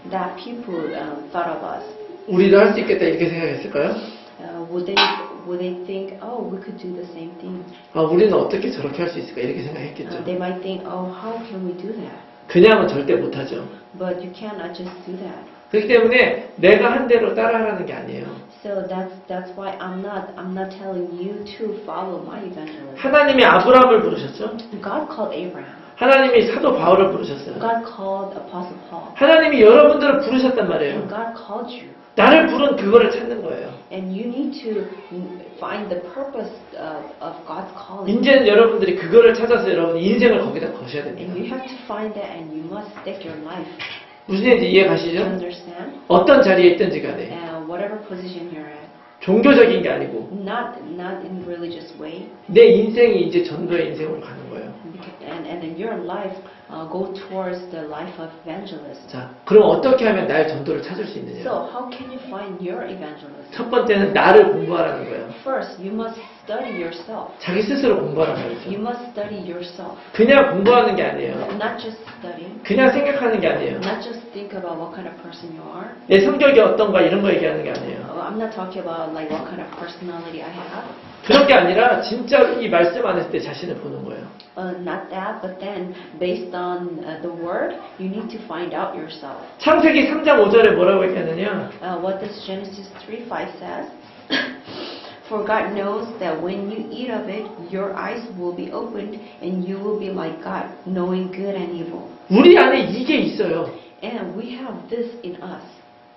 that people thought of us. 우리도 할 수 있겠다 이렇게 생각했을까요? Would they think, oh, we could do the same thing? 우리는 어떻게 저렇게 할 수 있을까 이렇게 생각했겠죠. They might think, oh, how can we do that? 그냥은 절대 못하죠. But you cannot just do that. 그렇기 때문에 내가 한 대로 따라하라는 게 아니에요. So that's why I'm not telling you to follow my evangelism. 하나님이 아브라함을 부르셨죠. God called Abraham. 하나님이 사도 바울을 부르셨어요. God called Apostle Paul. 하나님이 여러분들을 부르셨단 말이에요. And God called you. 나를 부른 그거를 찾는 거예요. And you need to find the purpose of God's calling. 이제는 여러분들이 그거를 찾아서 여러분 인생을 거기다 거셔야 And 됩니다. you have to find that, and you must stake your life. 무슨 얘기인지 이해 You 가시죠? understand? 어떤 자리에 있든지 간에 And whatever position you're at, 종교적인 게 아니고 not in religious way, 내 인생이 이제 전도의 인생으로 가는 거예요. and then your life go towards the life of evangelism. 자, 그럼 어떻게 하면 나의 전도를 찾을 수 있느냐? So how can you find your evangelism? 첫 번째는 나를 공부하라는 거예요. First, you must study yourself. 자기 스스로 공부하란 You 말이죠. must study yourself. 그냥 공부하는 게 아니에요. Not just study. 그냥 생각하는 게 아니에요. Not just think about what kind of person you are. 내 성격이 어떤가 이런 거 얘기하는 게 아니에요. I'm not talking about like what kind of personality I have. 그런 게 아니라 진짜 이 말씀 안 했을 때 자신을 보는 거예요. Not that, but then based on the word, you need to find out yourself. 창세기 3장 5절에 뭐라고 얘기하느냐? What does Genesis 3:5 says? For God knows that when you eat of it, your eyes will be opened and you will be like God, knowing good and evil. 우리 안에 이게 있어요. And we have this in us.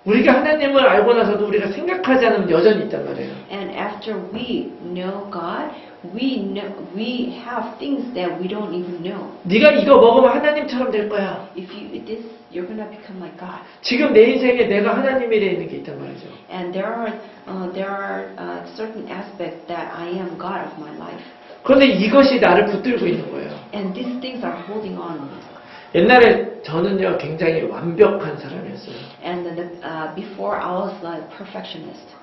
우리가 하나님을 알고 나서도 우리가 생각하지 않으면 여전히 있단 말이에요. And after we know God, we have things that we don't even know. 네가 이거 먹으면 하나님처럼 될 거야. If you eat this, you're gonna become like God. 지금 내 인생에 내가 하나님이 되어 있는 게 있단 말이죠. And there are certain aspects that I am God of my life. 그런데 이것이 나를 붙들고 있는 거예요. And these things are holding on me. 옛날에 저는요 굉장히 완벽한 사람이었어요. And before I was like perfectionist.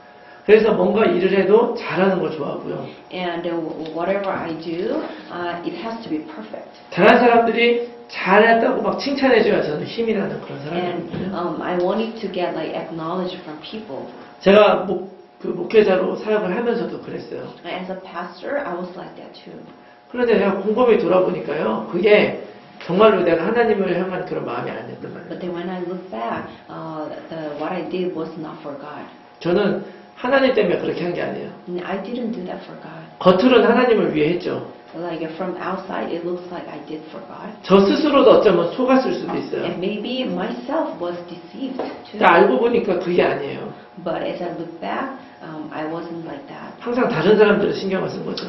그래서 뭔가 일을 해도 잘하는 걸 좋아하고요. And whatever I do, it has to be perfect. 다른 사람들이 잘했다고 막 칭찬해줘야 저는 힘이 나는 그런 And 사람이거든요. I wanted to get like acknowledged from people. 제가 목회자로 사역을 하면서도 그랬어요. As a pastor, I was like that too. 그런데 제가 곰곰이 돌아보니까요, 그게 정말로 내가 하나님을 향한 그런 마음이 아니었단 말이에요. But then when I look back, what I did was not for God. 저는 하나님 때문에 그렇게 한 게 아니에요. And I didn't do that for God. 겉으로는 하나님을 위해 했죠. Like from outside, it looks like I did for God. 저 스스로도 어쩌면 속았을 수도 있어요. And maybe myself was deceived too. 근데 알고 보니까 그게 아니에요. But as I look back, I wasn't like that. 항상 다른 사람들을 신경을 쓴 거죠.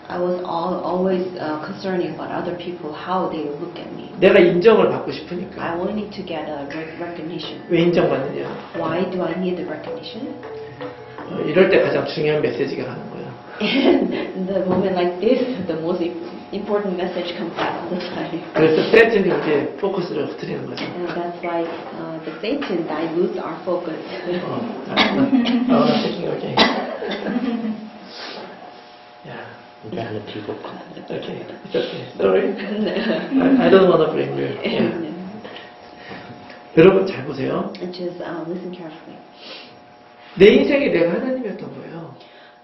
I was always concerning about other people, how they look at me. 내가 인정을 받고 싶으니까. I wanted to get a recognition. 왜 인정받느냐? Why do I need the recognition? 이럴 때 가장 중요한 메시지가 가는 거예요. And the moment like this, the most important message comes out all the time. 그래서 세트는 이제 포커스를 흐트리는 거죠. And that's why the Satan dilutes our focus. thinking again. Yeah. Valid people. Okay. It's okay. Sorry. I don't want to blame you. Yeah. 여러분 잘 보세요. Just listen carefully. 내 인생이 내가 하나님이었던 거예요.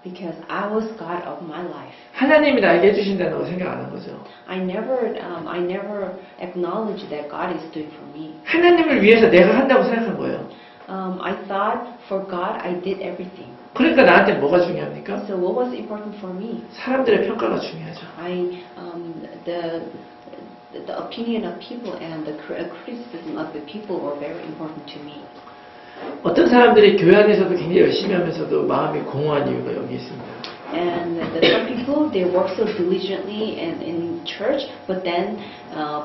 Because I was God of my life. 하나님이 나에게 해주신다는 거 생각 안 한 거죠. I never acknowledged that God is doing for me. 하나님을 위해서 내가 한다고 생각한 거예요. I thought for God I did everything. 그러니까 나한테 뭐가 중요합니까? So what was important for me? 사람들의 평가가 중요하죠. The opinion of people and the criticism of the people were very important to me. 어떤 사람들이 교회 안에서도 굉장히 열심히 하면서도 마음이 공허한 이유가 여기 있습니다. And some people, they work so diligently and in church, but then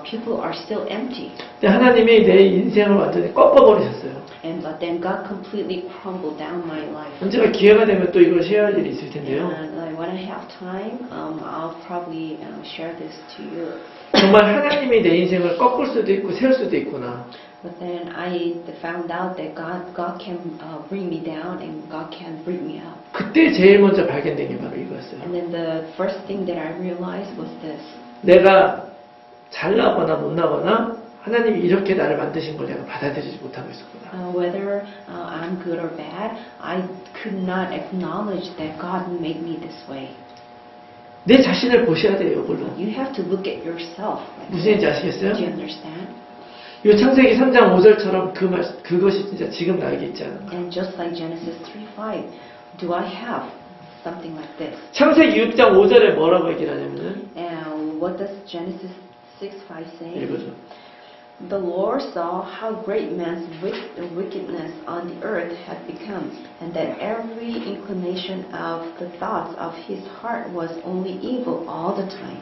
people are still empty. 근데 하나님이 내 인생을 완전히 꺾어버리셨어요. But then God completely crumbled down my life. 언제가 기회가 되면 또 이걸 쉐어할 일이 있을 텐데요. And when I have time, I'll probably share this to you. 정말 하나님이 내 인생을 꺾을 수도 있고 세울 수도 있구나. But then I found out that God can bring me down and God can bring me up. 그때 제일 먼저 발견된 게 바로 이거였어요. And then the first thing that I realized was this. 내가 잘나거나 못나거나 하나님이 이렇게 나를 만드신 걸 내가 받아들이지 못하고 있었구나. Whether I'm good or bad, I could not acknowledge that God made me this way. 내 자신을 보셔야 돼요, 이걸로. You have to look at yourself. 무슨 얘기인지 아시겠어요? Do you understand? 이 창세기 3장 5절처럼 그것이 진짜 지금 나에게 있지 않은가. And just like Genesis 3:5, do I have something like this? 창세기 6장 5절에 뭐라고 얘기를 하냐면은 And what does Genesis 6:5 say? 읽어줘. The Lord saw how great man's wickedness on the earth had become, and that every inclination of the thoughts of his heart was only evil all the time.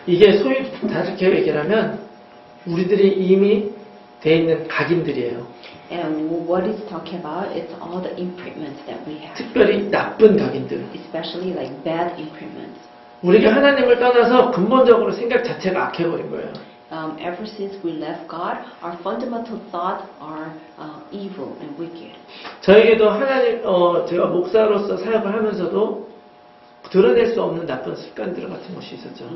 이게 소위 다르게 얘기를 하면 우리들이 이미 돼 있는 각인들이에요. And what it's talking about is all the imprints that we have, 특별히 나쁜 각인들. especially like bad imprints. 우리가 하나님을 떠나서 근본적으로 생각 자체가 악해버린 거예요. Ever since we left God, our fundamental thoughts are evil and wicked. 저에게도 하나님, 제가 목사로서 사역을 하면서도 드러낼 수 없는 나쁜 습관들 같은 것이 있었죠.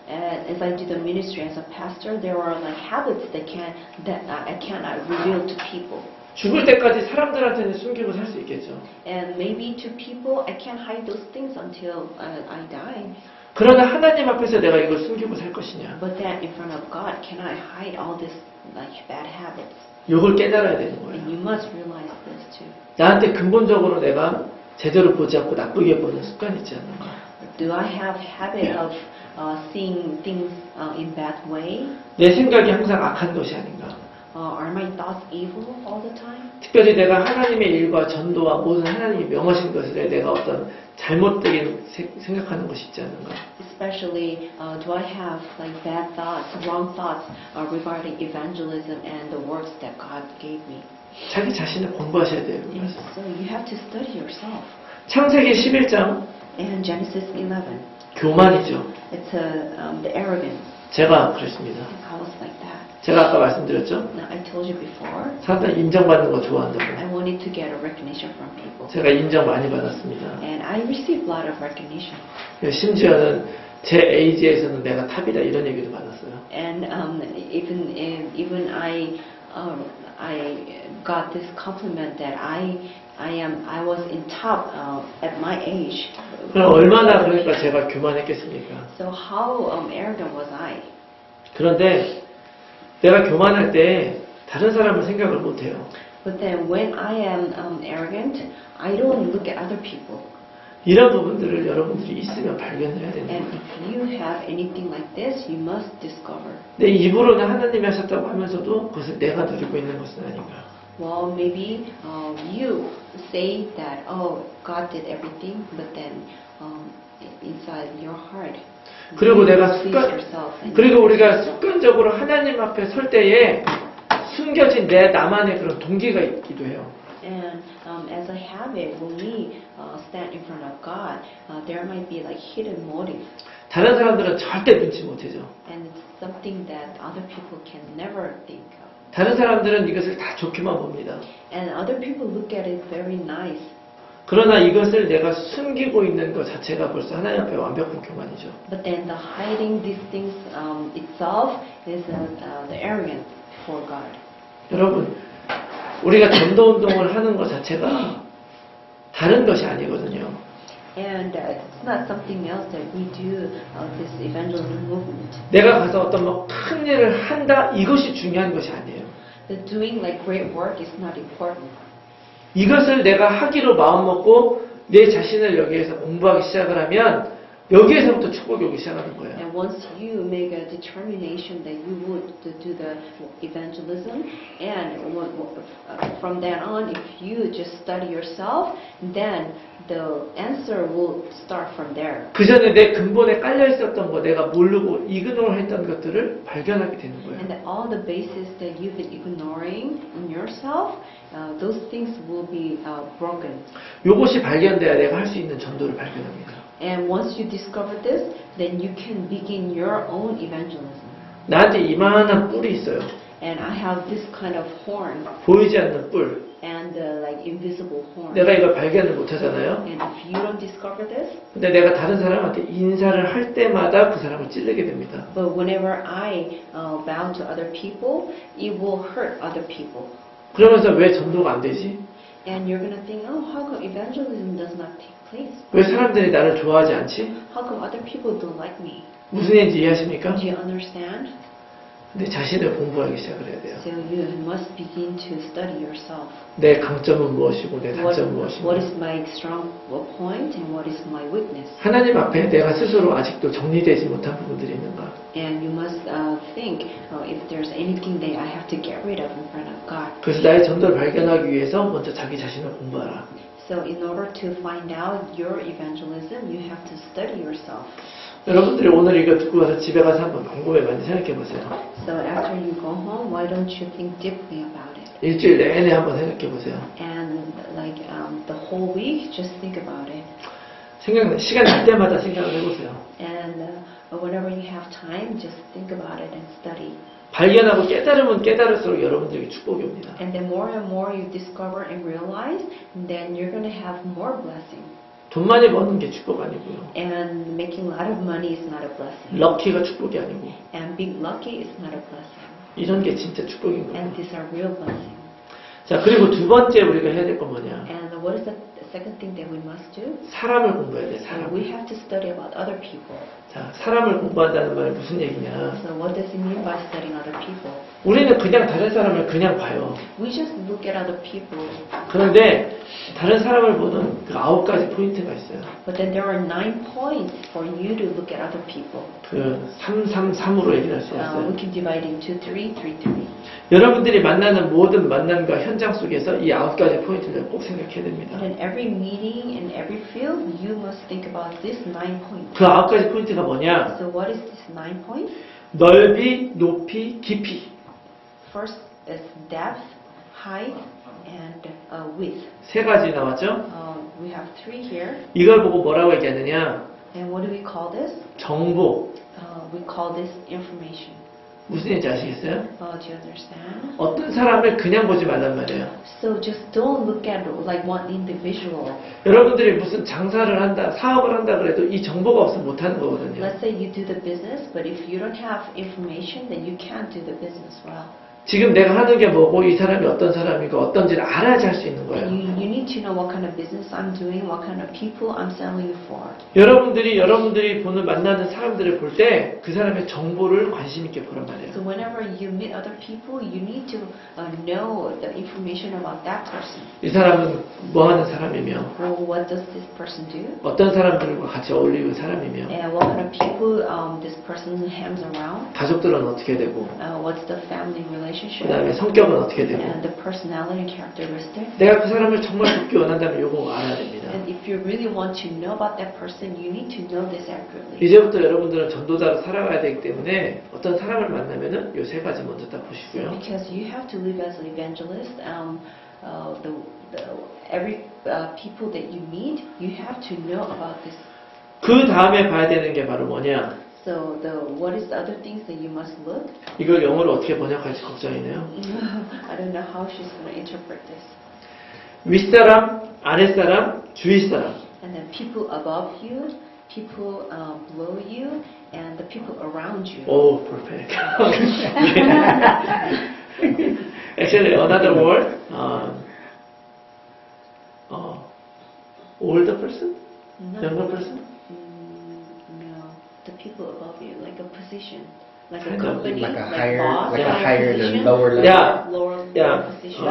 As I do the ministry as a pastor, there are like habits that I cannot reveal to people. 죽을 때까지 사람들한테는 숨기고 살 수 있겠죠. And maybe to people, I can't hide those things until I die. 그러나 하나님 앞에서 내가 이걸 숨기고 살 것이냐? But then in front of God, can I hide all this like bad habits? 이걸 깨달아야 되는 거예요. And you must realize this too. 나한테 근본적으로 내가 제대로 보지 않고 나쁘게 보는 습관이 있지 않는가? Do I have habit of seeing things in bad way? 내 생각이 항상 악한 것이 아닌가? Are my thoughts evil all the time? 특별히 내가 하나님의 일과 전도와 모든 하나님이 명하신 것을 내가 어떤 잘못되게 생각하는 것이 있지 않는가? Especially, do I have like bad thoughts, wrong thoughts regarding evangelism and the works that God gave me? 자기 자신을 공부하셔야 돼요. And so you have to study yourself. 창세기 11장 And Genesis 11, 교만이죠. it's the arrogance. 제가 그랬습니다. I was like that. 제가 아까 말씀드렸죠. Now I told you before, 사람들 인정받는 거 좋아한다고. I wanted to get a recognition from people, 제가 인정 많이 받았습니다. and I received a lot of recognition. 심지어는 제 에이지에서는 내가 탑이다 이런 얘기도 받았어요. And even I got this compliment that I was in top at my age. 그럼 얼마나 그러니까 제가 교만했겠습니까? So how arrogant was I? 그런데 내가 교만할 때 다른 사람을 생각을 못해요. But then when I am arrogant, I don't look at other people. 이런 부분들을 여러분들이 있으면 발견해야 되는 And 거예요. if you have anything like this, you must discover. 내 입으로는 하나님이 하셨다고 하면서도 그것을 내가 누리고 있는 것은 아닌가. Well, maybe you say that, oh, God did everything, but then inside your heart, 그리고 you 내가 please yourself. And 그리고 우리가 습관적으로 하나님 앞에 설 때에 숨겨진 내 나만의 그런 동기가 있기도 해요. And as a habit, when we stand in front of God, there might be like hidden motive, 다른 사람들은 절대 눈치 못 채죠. and it's something that other people can never think of. 다른 사람들은 이것을 다 좋게만 봅니다. And other people look at it very nice. 그러나 이것을 내가 숨기고 있는 것 자체가 벌써 하나님 앞에 완벽한 교만이죠. But then the hiding these things itself is the arrogance before God. 여러분, 우리가 전도 운동을 하는 것 자체가 다른 것이 아니거든요. And it's not something else that we do this evangelism movement. 내가 가서 어떤 뭐 큰 일을 한다 이것이 중요한 것이 아니에요. The doing like great work is not important. 이것을 내가 하기로 마음먹고 내 자신을 여기에서 공부하기 시작을 하면 여기에서부터 축복이 오기 시작하는 거예요. And once you make a determination that you would do the evangelism, and from then on, if you just study yourself, then the answer will start from there. 그 전에 내 근본에 깔려 있었던 거, 내가 모르고 이그노를 했던 것들을 발견하게 되는 거예요. And that all the bases that you've been ignoring in yourself, those things will be broken. 이것이 발견돼야 내가 할 수 있는 전도를 발견합니다. And once you discover this, then you can begin your own evangelism. 나한테 이만한 뿔이 있어요. And I have this kind of horn, 보이지 않는 뿔. and like invisible horn. 내가 이걸 발견을 못 하잖아요. And if you don't discover this, 근데 내가 다른 사람한테 인사를 할 때마다 그 사람을 찌르게 됩니다. but whenever I bow to other people, it will hurt other people. 그러면서 왜 전도가 안 되지? And you're gonna think, oh, how come evangelism does not take place? 왜 사람들이 나를 좋아하지 않지? How come other people don't like me? 무슨 얘기인지 이해하십니까? Do you understand? 내 자신을 공부하기 시작을 해야 돼요. So you must begin to study yourself. 내 강점은 무엇이고 내 What 단점은 무엇인가. is my strong point and what is my weakness? 하나님 앞에 내가 스스로 아직도 정리되지 못한 부분들이 있는가. And you must think if there's anything that I have to get rid of in front of God. 그래서 나의 전도를 발견하기 위해서 먼저 자기 자신을 공부하라. So in order to find out your evangelism, you have to study yourself. 여러분들이 오늘 이거 듣고 가서 집에 가서 한번 곰곰이 많이 생각해 보세요. So after you go home, why don't you think deeply about it? 일주일 내내 한번 생각해 보세요. And like the whole week, just think about it. 시간 날 때마다 생각을 해보세요. And whenever you have time, just think about it and study. 발견하고 깨달으면 깨달을수록 여러분들에게 축복이 옵니다. And the more and more you discover and realize, then you're going to have more blessing. 돈 많이 버는 게 축복 아니고요. And making a lot of money is not a blessing. 럭키가 축복이 아니고 And being lucky is not a blessing. 이런 게 진짜 축복인 거예요. And these are real blessings. 자, 그리고 두 번째 우리가 해야 될 건 뭐냐? And what is the second thing that we must do? 사람을 공부해야 돼, And 사람. we have to study about other people. 자, 사람을 공부한다는 말은 무슨 얘기냐? So what does it mean by studying other people? 우리는 그냥 다른 사람을 그냥 봐요. We just look at other people, 그런데 다른 사람을 보는 그 9가지 포인트가 있어요. but then there are 9 points for you to look at other people. 그 333으로 얘기할 수 We 있어요. can divide into 3, 3, 3. 여러분들이 만나는 모든 만남과 현장 속에서 이 9가지 포인트를 꼭 생각해야 됩니다. And in every meeting, in every field, you must think about this 9 points. 그 9가지 포인트가 뭐냐? So what is this 9 points? 넓이, 높이, 깊이. First is depth, height, and width. 세 가지 나왔죠? We have 3 here. 이걸 보고 뭐라고 얘기하느냐? And what do we call this? 정보. We call this information. 무슨 얘기인지 아시겠어요? Do you understand? 어떤 사람을 그냥 보지 말란 말이에요. So just don't look at like one individual. 여러분들이 무슨 장사를 한다, 사업을 한다 그래도 이 정보가 없으면 못하는 거거든요. Let's say you do the business, but if you don't have information, then you can't do the business well. 지금 내가 하는 게 뭐고 이 사람이 어떤 사람이고 어떤지를 알아야지 할 수 있는 거예요. You need to know what kind of business I'm doing, what kind of people I'm selling for. 여러분들이 보는 만나는 사람들을 볼 때 그 사람의 정보를 관심 있게 보란 말이에요. So whenever you meet other people, you need to know the information about that person. 이 사람은 뭐 하는 사람이며 Well, what does this person do? 어떤 사람들과 같이 어울리는 사람이며 And what kind of people this person hangs around? 가족들은 어떻게 되고 What's the family 그 relationship? 다음에 성격은 어떻게 되고 And the personality characteristics. 내가 그 사람을 정말 돕기 원한다면 요거 알아야 됩니다. And if you really want to know about that person, you need to know this accurately. 이제부터 여러분들은 전도자로 살아가야 되기 때문에 어떤 사람을 만나면은 요 세 가지 먼저 딱 보시고요. Because you have to live as an evangelist, every people that you meet, you have to know about this. 그 다음에 봐야 되는 게 바로 뭐냐? So what is the other things that you must look? 이걸 영어로 어떻게 번역할지 걱정이네요. I don't know how she's going to interpret this. 윗사람, 아랫사람, 주위사람. And then people above you, people below you, and the people around you. 오, perfect. Actually, another word, older person, younger person. No, the people above you, like a position, like a Kind of company, like a higher, boss, like a Yeah. higher position. than lower level. Yeah. Lower Yeah. position.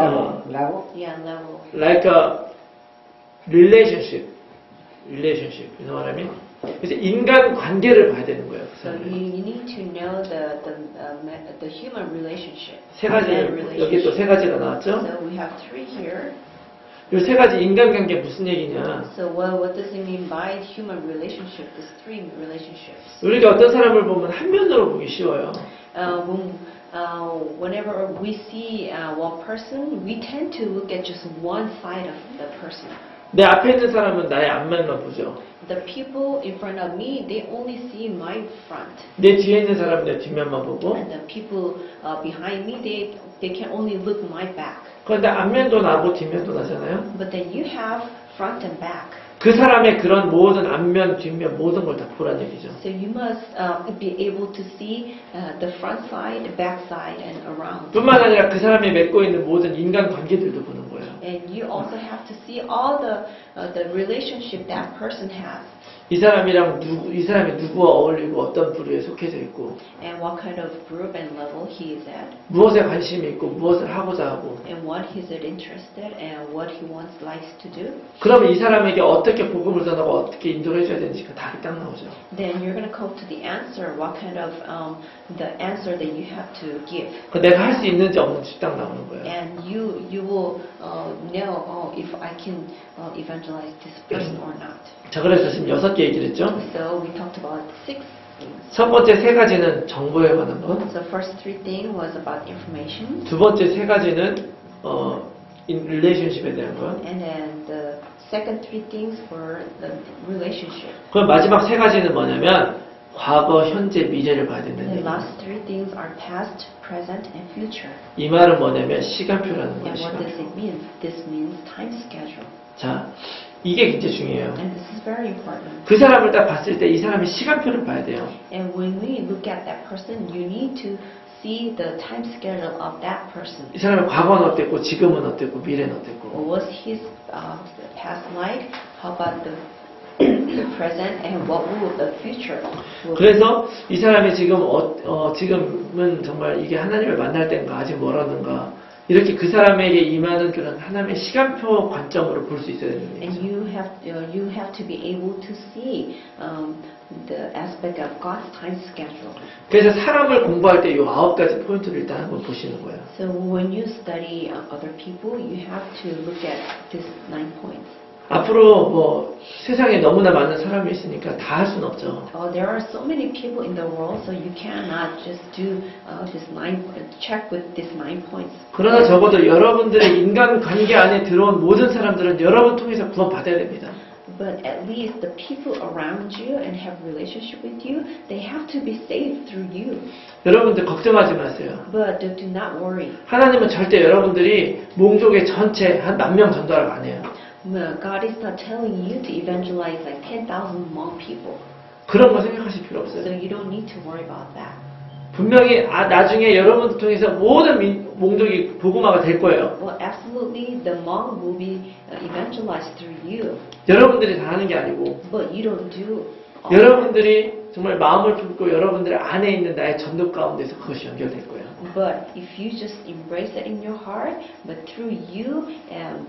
Level. Yeah, level. Like a relationship. You know what I mean? 그래서 인간 관계를 봐야 되는 거예요. 그 So 사람은. you need to know the human relationship. 세 man 가지, 여기 또 relationship. 세 가지가 나왔죠? So we have 3 here. 이 세 가지 인간관계 무슨 얘기냐? So what does it mean by human relationship? These 3 relationships. 우리가 어떤 사람을 보면 한 면으로 보기 쉬워요. Whenever we see one person, we tend to look at just one side of the person. 내 앞에 있는 사람은 나의 앞면만 보죠. The people in front of me, they only see my front. 내 뒤에 있는 사람은 내 뒷면만 보고. And the people behind me, they can only look my back. 그런데 앞면도 나고 뒷면도 나잖아요. But then you have front and back. 그 사람의 그런 모든 앞면, 뒷면 모든 걸 다 보란 얘기죠. So you must be able to see the front side, the back side, and around. 뿐만 아니라 그 사람이 맺고 있는 모든 인간 관계들도 보는 거예요. And you also have to see all the relationship that person has. 이 사람이 누구와 어울리고 어떤 부류에 속해져 있고, And what kind of group and level he is at. 무엇에 관심이 있고, 무엇을 하고자 하고. And what he's interested and what he likes to do. 그러면 이 사람에게 어떻게 복음을 전하고 어떻게 인도를 해줘야 되는지 그 답이 딱 나오죠. Then you're going to come to the answer, what kind of the answer that you have to give. 그 내가 할 수 있는지 없는지 딱 나오는 거예요. And you will know if I can evangelize this person or not. 자, 그래서 지금 6개 얘기를 했죠. So we talked about 6 things. 첫 번째 3가지는 정보에 관한 것. So first 3 things was about information. 두 번째 3가지는 in relationship에 대한 것. And then the second 3 things were the relationship. 그럼 마지막 3가지는 뭐냐면 과거, 현재, 미래를 봐야 And 된다는 the 얘기예요. last 3 things are past, present, and future. 이 말은 뭐냐면 시간표라는 거예요. And what does 시간표. it mean? This means time schedule. 자, 이게 굉장히 중요해요. And this is very important. 그 사람을 딱 봤을 때 이 사람의 시간표를 봐야 돼요. And when we look at that person, you need to see the time schedule of that person. 이 사람의 과거는 어땠고 지금은 어땠고 미래는 어땠고. What was his past like? How about the the present and what will the future will be. 그래서 이 사람이 지금 지금은 정말 이게 하나님을 만날 때인가 아직 멀었는가 이렇게 그 사람에게 임하는 그런 하나님의 시간표 관점으로 볼 수 있어야 되는 And 거죠. you have to be able to see the aspect of God's time schedule. 그래서 사람을 공부할 때 이 9가지 포인트를 일단 한번 보시는 거예요. So when you study other people, you have to look at these 9 points. 앞으로 뭐 세상에 너무나 많은 사람이 있으니까 다 할 수는 없죠. There are so many people in the world, so you cannot just do check with these 9 points. 그러나 적어도 여러분들의 인간관계 안에 들어온 모든 사람들은 여러분 통해서 구원받아야 됩니다. But at least the people around you and have relationship with you, they have to be saved through you. 여러분들 걱정하지 마세요. But do not worry. 하나님은 절대 여러분들이 몽족의 전체 한 10,000명 전도하라고 안 해요. God is not telling you to evangelize like 10,000 Hmong people. 그런 거 생각하실 필요 So 없어요. you don't need to worry about that. 분명히 나중에 여러분들 통해서 모든 몽족이 복음화가 될 거예요. Well, absolutely, the Hmong will be evangelized through you. 여러분들이 다 하는 게 아니고 But you don't do all 여러분들이 정말 마음을 품고 여러분들 안에 있는 나의 전도 가운데서 그것이 연결될 거예요. But if you just embrace it in your heart, but through you,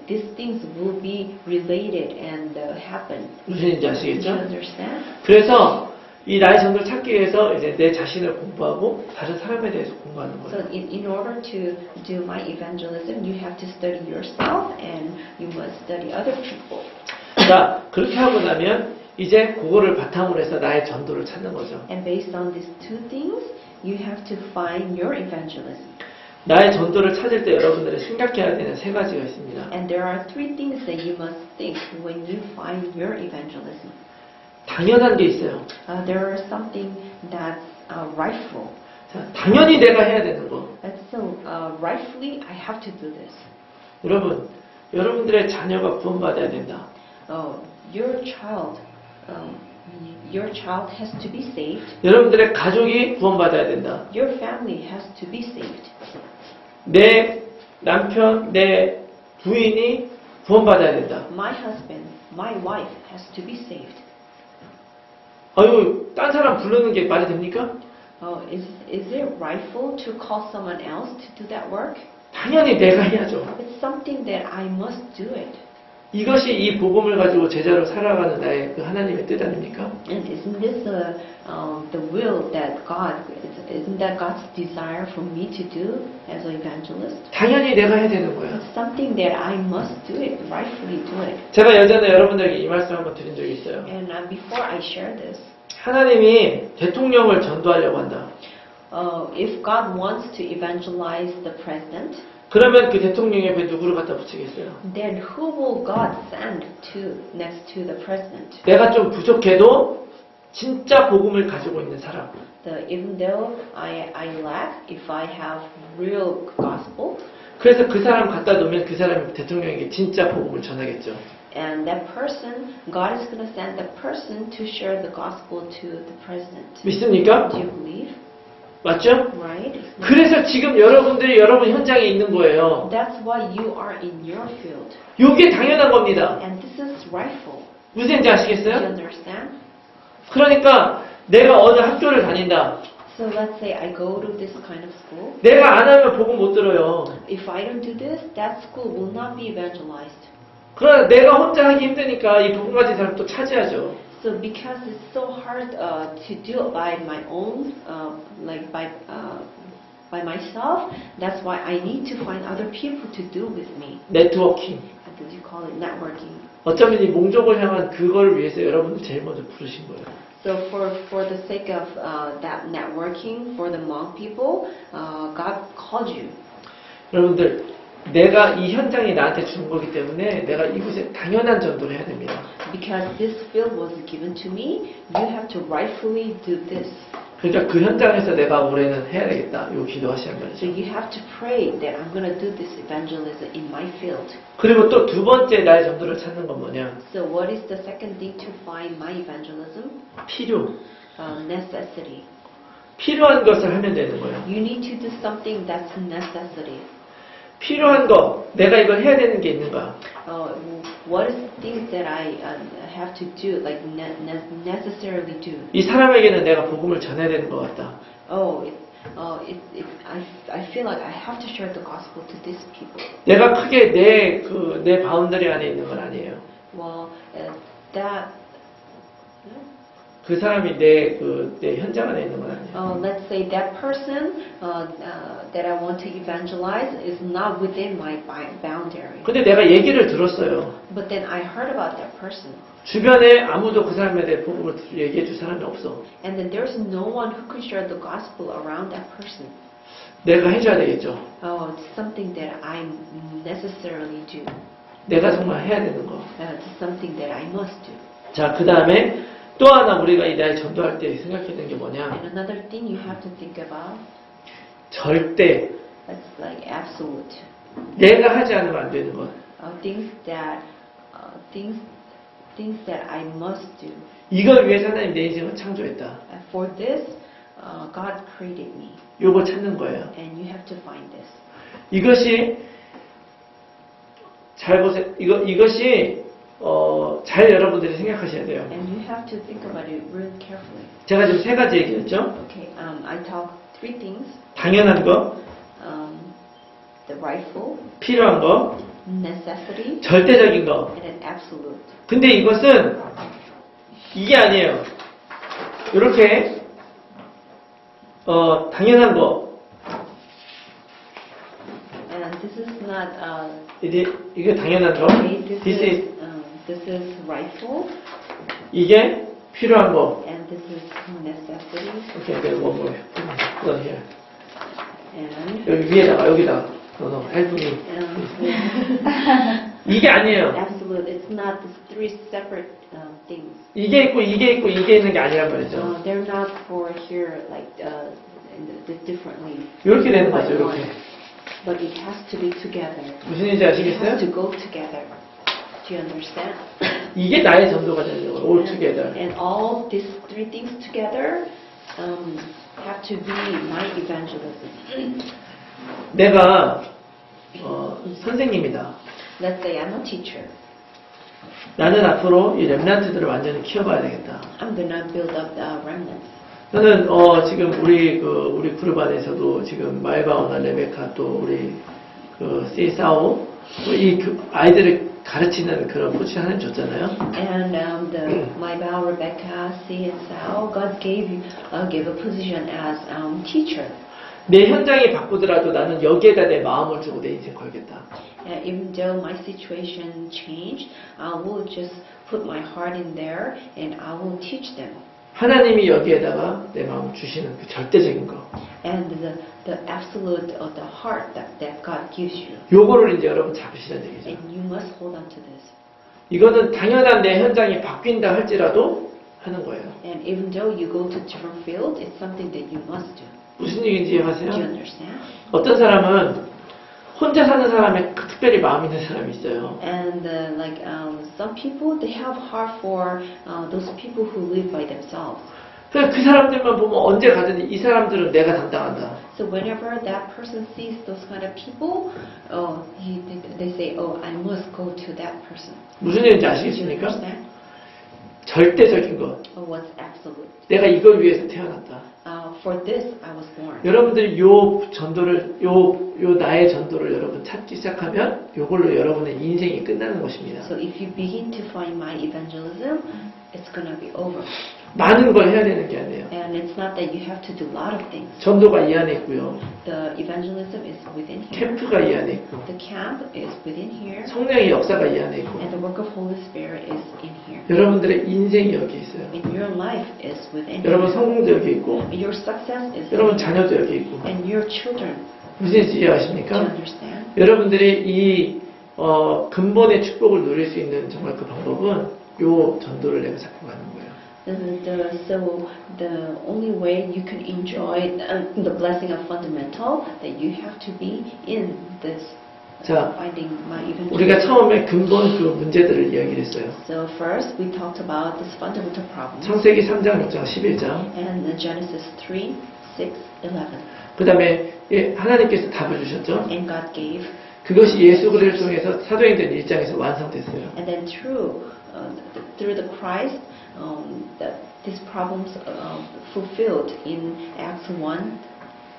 these things will be related and happen. 무슨 얘기인지 Do you 아시겠죠? understand? 그래서 이 나의 전도를 찾기 위해서 이제 내 자신을 공부하고 다른 사람에 대해서 공부하는 So 거예요. in order to do my evangelism, you have to study yourself and you must study other people. 자, 그렇게 하고 나면 이제 그거를 바탕으로 해서 나의 전도를 찾는 거죠. And based on these 2 things, you have to find your evangelism. 나의 전도를 찾을 때 여러분들이 생각해야 되는 3가지가 있습니다. And there are 3 things that you must think when you find your evangelism. 당연한 게 있어요. There are something that's rightful. 자, 당연히 내가 해야 되는 거. And so rightfully, I have to do this. 여러분, 여러분들의 자녀가 구원받아야 된다. Your child has to be saved. 여러분들의 가족이 구원받아야 된다. Your family has to be saved. 내 남편, 내 부인이 구원받아야 된다. My husband, my wife has to be saved. 아유, 딴 사람 부르는 게 말이 됩니까? Is it rightful to call someone else to do that work? 당연히 내가 해야죠. It's something that I must do it. 이것이 이 복음을 가지고 제자로 살아가는 나의 그 하나님의 뜻 아닙니까? And isn't this the will that isn't that God's desire for me to do as an evangelist? 당연히 내가 해야 되는 거예요. It's something that I must do it, rightfully do it. 제가 예전에 여러분들에게 이 말씀 한번 드린 적이 있어요. And before I share this, 하나님이 대통령을 전도하려고 한다. if God wants to evangelize the president, 그러면 그 대통령 옆에 누구를 갖다 붙이겠어요? then who will God send next to the president? 내가 좀 부족해도 진짜 복음을 가지고 있는 사람. Even though I lack, if I have real gospel, 그래서 그 사람 갖다 놓으면 그 사람이 대통령에게 진짜 복음을 전하겠죠. and that person, God is going to send that person to share the gospel to the president. 믿습니까? Do you believe? 맞죠? Right? 그래서 지금 여러분들이 여러분 현장에 있는 거예요. That's why you are in your field. 이게 당연한 겁니다. And this is rightful. 무슨 얘기인지 Do you 아시겠어요? understand? 그러니까 내가 어느 학교를 다닌다. So let's say I go to this kind of school. 내가 안 하면 복음 못 들어요. If I don't do this, that school will not be evangelized. 그러나 내가 혼자 하기 힘드니까 이 복음 가진 사람 또 찾아야죠. So because it's so hard to do it by my own, like by myself, that's why I need to find other people to do with me. 네트워킹. What did you call it? Networking. 어쩌면 이 몽족을 향한 그걸 위해서 여러분들 제일 먼저 부르신 거예요. So for the sake of that networking for the Hmong people, God called you. 여러분들 내가 이 현장이 나한테 준 거기 때문에 내가 이곳에 당연한 전도를 해야 됩니다. Because this field was given to me, you have to rightfully do this. 그러니까 그 현장에서 내가 올해는 해야 되겠다. 요 기도하시는 So 말이죠. you have to pray that I'm going to do this evangelism in my field. 그리고 또 두 번째 나의 전도를 찾는 건 뭐냐? So what is the second thing to find my evangelism? 필요. Necessity. 필요한 것을 하면 되는 거예요. You need to do something that's a necessity. 필요한 거, 내가 이걸 해야 되는 게 있는가? What is things that I have to do, like necessarily do? 이 사람에게는 내가 복음을 전해야 되는 것 같다. I feel like I have to share the gospel to these people. 내가 크게 내 바운더리 안에 있는 건 아니에요. Well, that. 그 사람이 내 현장 안에 있는 건 아니에요. Let's say that person that I want to evangelize is not within my boundary. 근데 내가 얘기를 들었어요. But then I heard about that person. 주변에 아무도 그 사람에 대해 복음을 얘기해 줄 사람이 없어. And then there's no one who can share the gospel around that person. 내가 해줘야 되겠죠. It's something that I necessarily do. 내가 정말 해야 되는 거. It's something that I must do. 자, 그 다음에 또 하나 우리가 이 나라에 전도할 때 생각해야 되는 게 뭐냐? And another thing you have to think about, 절대 that's like absolute. 내가 하지 않으면 안 되는 것. Things that I must do. 이걸 위해서 하나님 내 인생을 창조했다. And for this, God created me. 요거 찾는 거예요. And you have to find this. 이것이 잘 보세요. 이것이 잘 여러분들이 생각하셔야 돼요. And you have to think about it real carefully. 제가 지금 세 가지 얘기했죠. Okay, I talk three things. 당연한 거, The rightful, 필요한 거, necessity, 절대적인 거. and an absolute. 근데 이것은 이게 아니에요. 이렇게 당연한 거. And this is not. 이게 당연한 거. Okay, This this is rightful, 이게 필요한 거. and this is necessity, Okay, one more. Put here. and 여기 위에다가 여기다가. help me. 이게 아니에요. absolute. It's not these three separate things. 이게 있고 이게 있고 이게 있는 게 아니란 말이죠. They're not for here like differently. 이렇게 되는 거죠. 이렇게. But it has to be together. 무슨 얘기인지 It has to 아시겠어요? go together. Do you understand? 이게 나의 전도가 되는 거예요. All together. And all these three things together have to be my evangelism. 내가 선생님이다. Let's say I'm a teacher. 나는 앞으로 이 렘넌트들을 완전히 키워봐야 되겠다. I'm gonna build up the remnants. 저는 지금 우리 그룹 안에서도 지금 마이바오나 레베카 또 우리 세이사오 이 아이들을 가르치는 그런 포지션 하나님 줬잖아요. And my Bao, Rebecca, C, and Sao, God gave a position as teacher. 내 현장이 바꾸더라도 나는 여기에다 내 마음을 주고 내 인생 걸겠다. Even though my situation changed, I will just put my heart in there and I will teach them. 하나님이 여기에다가 내 마음을 주시는 그 절대적인 거. And the absolute of the heart that God gives you. 요거를 이제 여러분 잡으시라는 얘기죠. And you must hold on to this. 이거는 당연한 내 현장이 바뀐다 할지라도 하는 거예요. And even though you go to different field, it's something that you must do. 무슨 얘기인지 Do you 이해하세요? understand? 어떤 사람은 혼자 사는 사람에 특별히 마음 있는 사람이 있어요. And some people, they have heart for those people who live by themselves. 그래서 그 사람들만 보면 언제 가든지 이 사람들은 내가 담당한다. So whenever that person sees those kind of people, they say, "Oh, I must go to that person." 무슨 얘기인지 Do you 아시겠습니까? understand? 절대적인 것. What's absolute? 내가 이걸 위해서 태어났다. For this, I was born. 여러분들이 요 전도를, 요 나의 전도를 여러분 찾기 시작하면 요걸로 여러분의 인생이 끝나는 것입니다. So if you begin to find my evangelism, it's gonna be over. 많은 걸 해야 되는 게 아니에요. And it's not that you have to do a lot of things. 전도가 이 안에 있고요. The evangelism is within here. 캠프가 이 안에 있고. The camp is within here. 성령의 역사가 이 안에 있고. And the work of Holy Spirit is in here. 여러분들의 인생이 여기 있어요. And your life is within 여러분 here. 성공도 여기 있고. Your success is 여러분 in here. 자녀도 여기 있고. And your children. 무슨 얘기인지 Do you 이해하십니까? understand? 여러분들이 이 근본의 축복을 누릴 수 있는 정말 그 방법은 요 전도를 내가 잡고 가는 거예요. So the only way you can enjoy the blessing of fundamental, that you have to be in this 자, finding my 우리가 evangelism. 처음에 근본 그 문제들을 이야기를 했어요. So first we talked about this fundamental problem. 창세기 3장, 6장, 11장. And Genesis 3, 6, 11. 그 다음에 하나님께서 답을 주셨죠. And God gave 그것이 예수 그리스도를 통해서 사도행전 1장에서 완성됐어요. And then through the Christ, these problems fulfilled in Acts 1.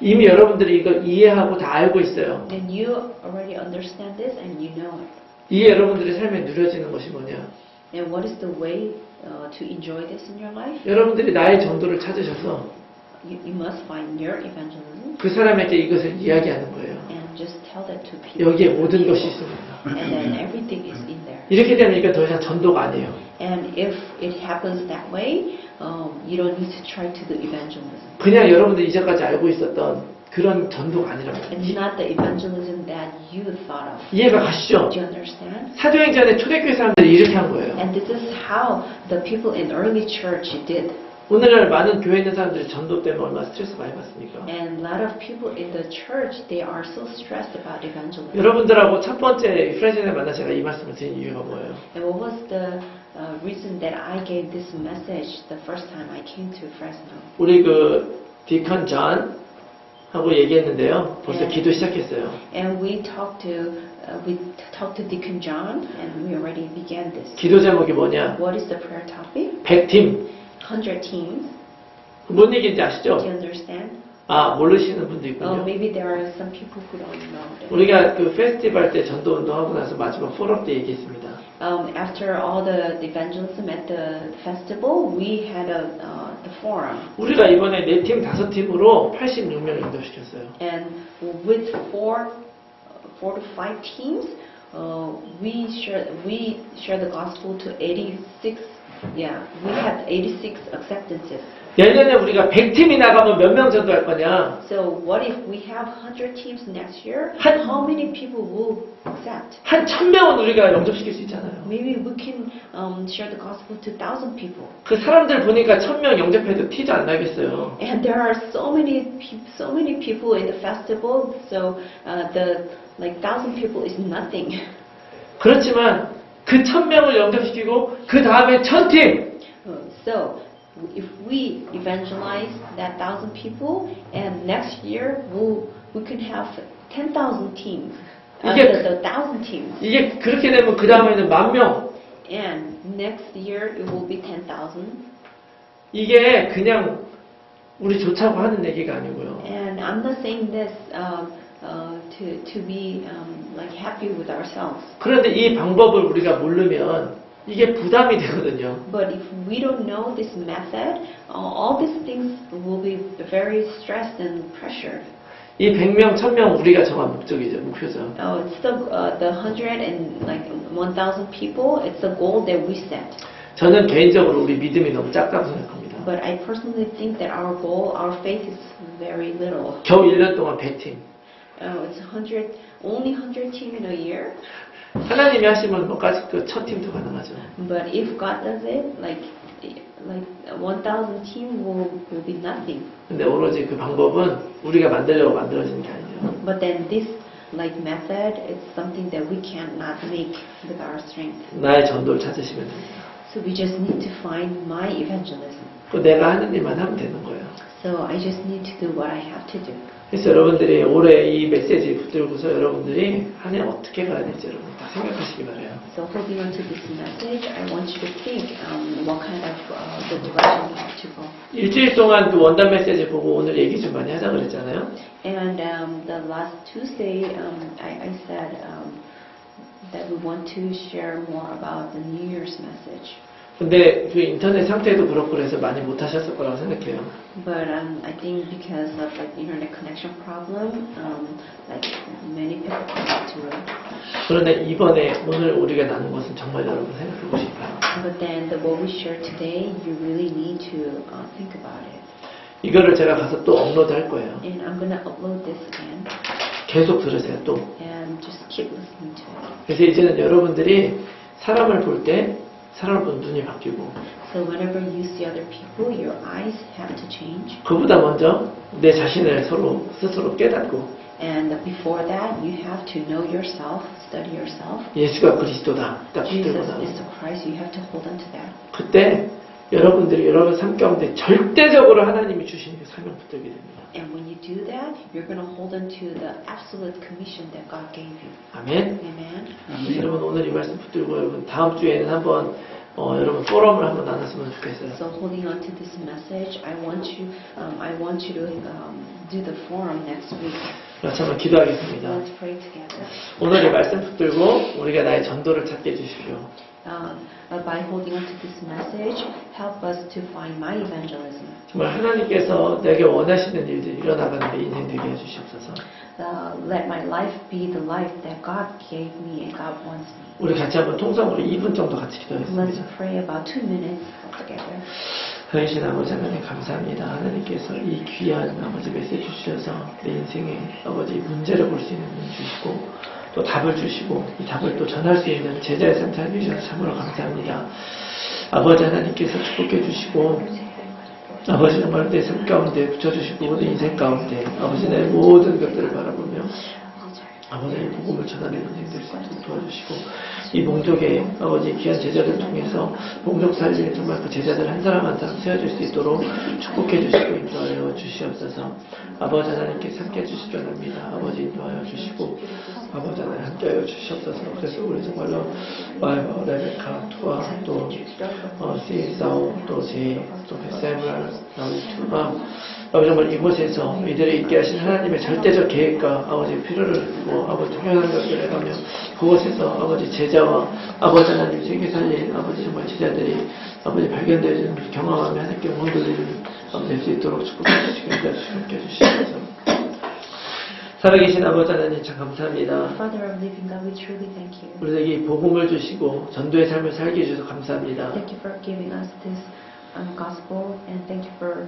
이미 여러분들이 이걸 이해하고 다 알고 있어요. And you already understand this and you know it. 이 여러분들의 삶에 누려지는 것이 뭐냐? And what is the way to enjoy this in your life? 여러분들이 나의 전도를 찾으셔서 You must find your evangelism 그 사람에게 이것을 이야기하는 거예요. and just tell that to people. 여기에 모든 것이 있습니다. And then everything is in there. 이렇게 되면 이건 더 이상 전도가 아니에요. And if it happens that way, you don't need to try to do evangelism. 그냥 여러분들이 이제까지 알고 있었던 그런 전도가 아니라고. It's not the evangelism that you thought of. 이해가 가시죠? Do you understand? 사도행전에 초대교회 사람들이 이렇게 한 거예요. And this is how the people in early church did. 오늘날 많은 교회에 있는 사람들이 전도 때문에 얼마나 스트레스 많이 받습니까? And a lot of people in the church, they are so stressed about evangelism. 여러분들하고 첫 번째 프레젠에 만나 제가 이 말씀을 드린 이유가 뭐예요? And what was the reason that I gave this message the first time I came to Fresno? 우리 그 디컨 존 하고 얘기했는데요. 벌써 네. 기도 시작했어요. And we talked to Deacon John, and we already began this. 기도 제목이 뭐냐? What is the prayer topic? 100팀. 100 teams. 뭔 얘기인지 Do 아시죠? you understand? 아, 모르시는 분도 있군요. Maybe there are some people who don't know this. 우리가 그 페스티벌 때 전도 운동하고 나서 마지막 포럼 때 얘기했습니다. After all the evangelism at the festival, we had the forum. 우리가 이번에 4팀, 5팀으로 86명 인도시켰어요. And with four to five teams, we share the gospel to 86. Yeah, we had 86 acceptances. 내년에 우리가 100팀이 나가면 몇 명 전도할 거냐? So what if we have 100 teams next year? 한- How many people will accept? 한 1000명은 우리가 영접시킬 수 있잖아요. Maybe we can share the gospel to 1,000 people. 그 사람들 보니까 1000명 영접해도 티도 안 나겠어요. And there are so many people in the festival. So the 1,000 people is nothing. 그렇지만 그 1000명을 영접시키고 그 다음에 1000팀 So if we evangelize that 1,000 people, and next year we can have 10,000 teams. 이게- The 1,000 teams. 이게 그렇게 되면 그 다음에는 10,000명. And next year it will be 10,000. 이게 그냥 우리 좋자고 하는 얘기가 아니고요. And I'm not saying this to be happy with ourselves. 그런데 이 방법을 우리가 모르면 이게 부담이 되거든요. But if we don't know this method, all these things will be very stressed and pressured. 이 100명, 1000명 우리가 정한 목적이죠, 목표죠. It's the 1,000 people. It's the goal that we set. 저는 개인적으로 우리 믿음이 너무 작다고 생각합니다. But I personally think that our goal, our faith is very little. 겨우 1년 동안 100팀. It's only 100 teams in a year. 하나님이 하시면 뭐까지 그 1000팀도 가능하죠. But if God does it, like 1,000 team will be nothing. 근데 오로지 그 방법은 우리가 만들려고 만들어지는 게 아니에요. But then this method is something that we cannot make with our strength. 나의 전도를 찾으시면 됩니다. So we just need to find my evangelism. 그 내가 하는 일만 하면 되는 거예요. So I just need to do what I have to do. 그래서 여러분들이 올해 이 메시지 붙들고서 여러분들이 한 해 어떻게 가야 될지 여러분 다 생각하시기 바래요. So holding on to this message, I want you to think what kind of the direction you have to go. 일주일 동안 그 원단 메시지 보고 오늘 얘기 좀 많이 하자 그랬잖아요. And the last Tuesday, I said that we want to share more about the New Year's message. 근데 그 인터넷 상태도 그렇고 그래서 많이 못 하셨을 거라고 생각해요. But I think because of internet connection problem, many people cannot do it. 그런데 이번에 오늘 우리가 나눈 것은 정말 여러분 생각해 보고 싶어요. But then what we share today, you really need to think about it. 이거를 제가 가서 또 업로드 할 거예요. And I'm gonna upload this again, 계속 들으세요 또. and just keep listening to it. 그래서 이제는 여러분들이 사람을 볼 때 사람을 보는 눈이 바뀌고 So whenever you see other people, your eyes have to change. 그보다 먼저 내 자신을 스스로 깨닫고 And before that, you have to know yourself, study yourself. 예수가 그리스도다 딱 붙들고 Jesus 나면 is the Christ. You have to hold on to that. 그때 여러분들이 여러분 삶 가운데 절대적으로 하나님이 주신 그 사명 붙들게 됩니다. And when you do that, you're going to hold on to the absolute commission that God gave you. 아멘. Amen. 여러분 오늘 이 말씀 붙들고 여러분 다음 주에는 한번 여러분 포럼을 한번 나눴으면 좋겠어요. So holding on to this message, I want you to do the forum next week. 그래서 한번 기도하겠습니다. Let's pray together. 오늘 이 말씀 붙들고 우리가 나의 전도를 찾게 해주십시오. By holding on to this message, help us to find my evangelism. 정말 하나님께서 내게 원하시는 일들이 일어나가는 내 인생 되게 해주시옵소서. Let my life be the life that God gave me and God wants me. 우리 같이 한번 통성으로 2분 정도 같이 Let's 기도하겠습니다. pray about 2 minutes together. 하나님 아버지 하나님 감사합니다. 하나님께서 이 귀한 아버지 메시지 주셔서 내 인생에 아버지 문제를 볼 수 있는 눈 주시고 또 답을 주시고 이 답을 또 전할 수 있는 제자의 삶 살려주셔서 참으로 감사합니다. 아버지 하나님께서 축복해 주시고 아버지 정말 내 삶 가운데 붙여주시고 내 인생 가운데 아버지 내 모든 것들을 바라보며 아버지의 복음을 전하는 인생 될 수 있도록 도와주시고 이 목적에 아버지 귀한 제자들 통해서 목적 살릴 정말 그 제자들 한 사람 한 사람 세워질 수 있도록 축복해 주시고 인도하여 주시옵소서. 아버지 하나님께 함께 해주실 줄 압니다. 아버지 인도하여 주시고 아버지 하나님 함께하여 주시옵소서. 그래서 우리 정말로 마이바 레베카 투와 또 시사오 또 제이 또 베세브라 나우투가 아버지 정말 이곳에서 이들이 있게 하신 하나님의 절대적 계획과 아버지의 필요를 아버지 통연한 것들을 해가며 그곳에서 아버지 제자와 아버지 하나님 세계 살린 아버지 정말 제자들이 아버지 발견되어지는 경험하며 하나님께 응원 돌리는 아버지 될 수 있도록 축복해 주시고 함께 해주시옵소서. 살아계신 아버지 하나님 참 감사합니다. Father of living God, we truly thank you. 우리에게 이 복음을 주시고 전도의 삶을 살게 해주셔서 감사합니다. Thank you for giving us this gospel, and thank you for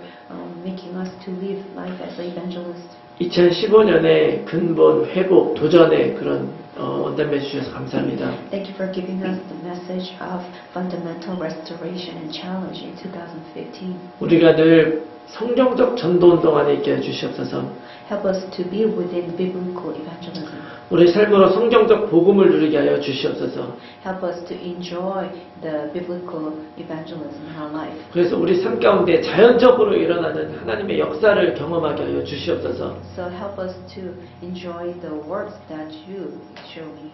making us to live life as an evangelist. 2015년에 근본, 회복, 도전의 그런 원담해 주셔서 감사합니다. Thank you for giving us the message of fundamental restoration and challenge in 2015. 우리가 늘 성경적 전도 운동 안에 있게 해주시옵소서. Help us to be within biblical evangelism. 우리 삶으로 성경적 복음을 누리게 하여 주시옵소서. Help us to enjoy the biblical evangelism in our life. 그래서 우리 삶 가운데 자연적으로 일어나는 하나님의 역사를 경험하게 하여 주시옵소서. So help us to enjoy the works that you show me.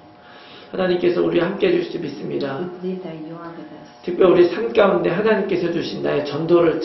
하나님께서 우리와 함께 해주실 줄 믿습니다. We believe that you are with us. 특별히 우리 삶 가운데 하나님께서 주신 나의 전도를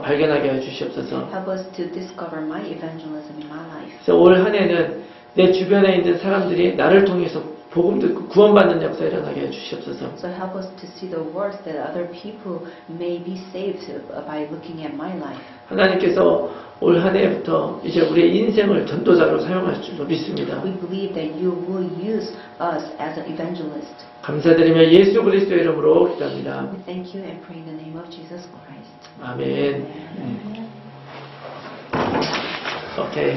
발견하게 하여 주시옵소서. Help us to discover my evangelism in my life. 그래서 올 한 해는 내 주변에 있는 사람들이 나를 통해서 복음 듣고 구원받는 역사 일어나게 해 주시옵소서. So help us to see the works that other people may be saved by looking at my life. 하나님께서 올 한 해부터 이제 우리의 인생을 전도자로 사용하실 줄로 믿습니다. We believe that you will use us as an evangelist. 감사드리며 예수 그리스도의 이름으로 기도합니다. We thank you and pray in the name of Jesus Christ. 아멘. Amen. 오케이.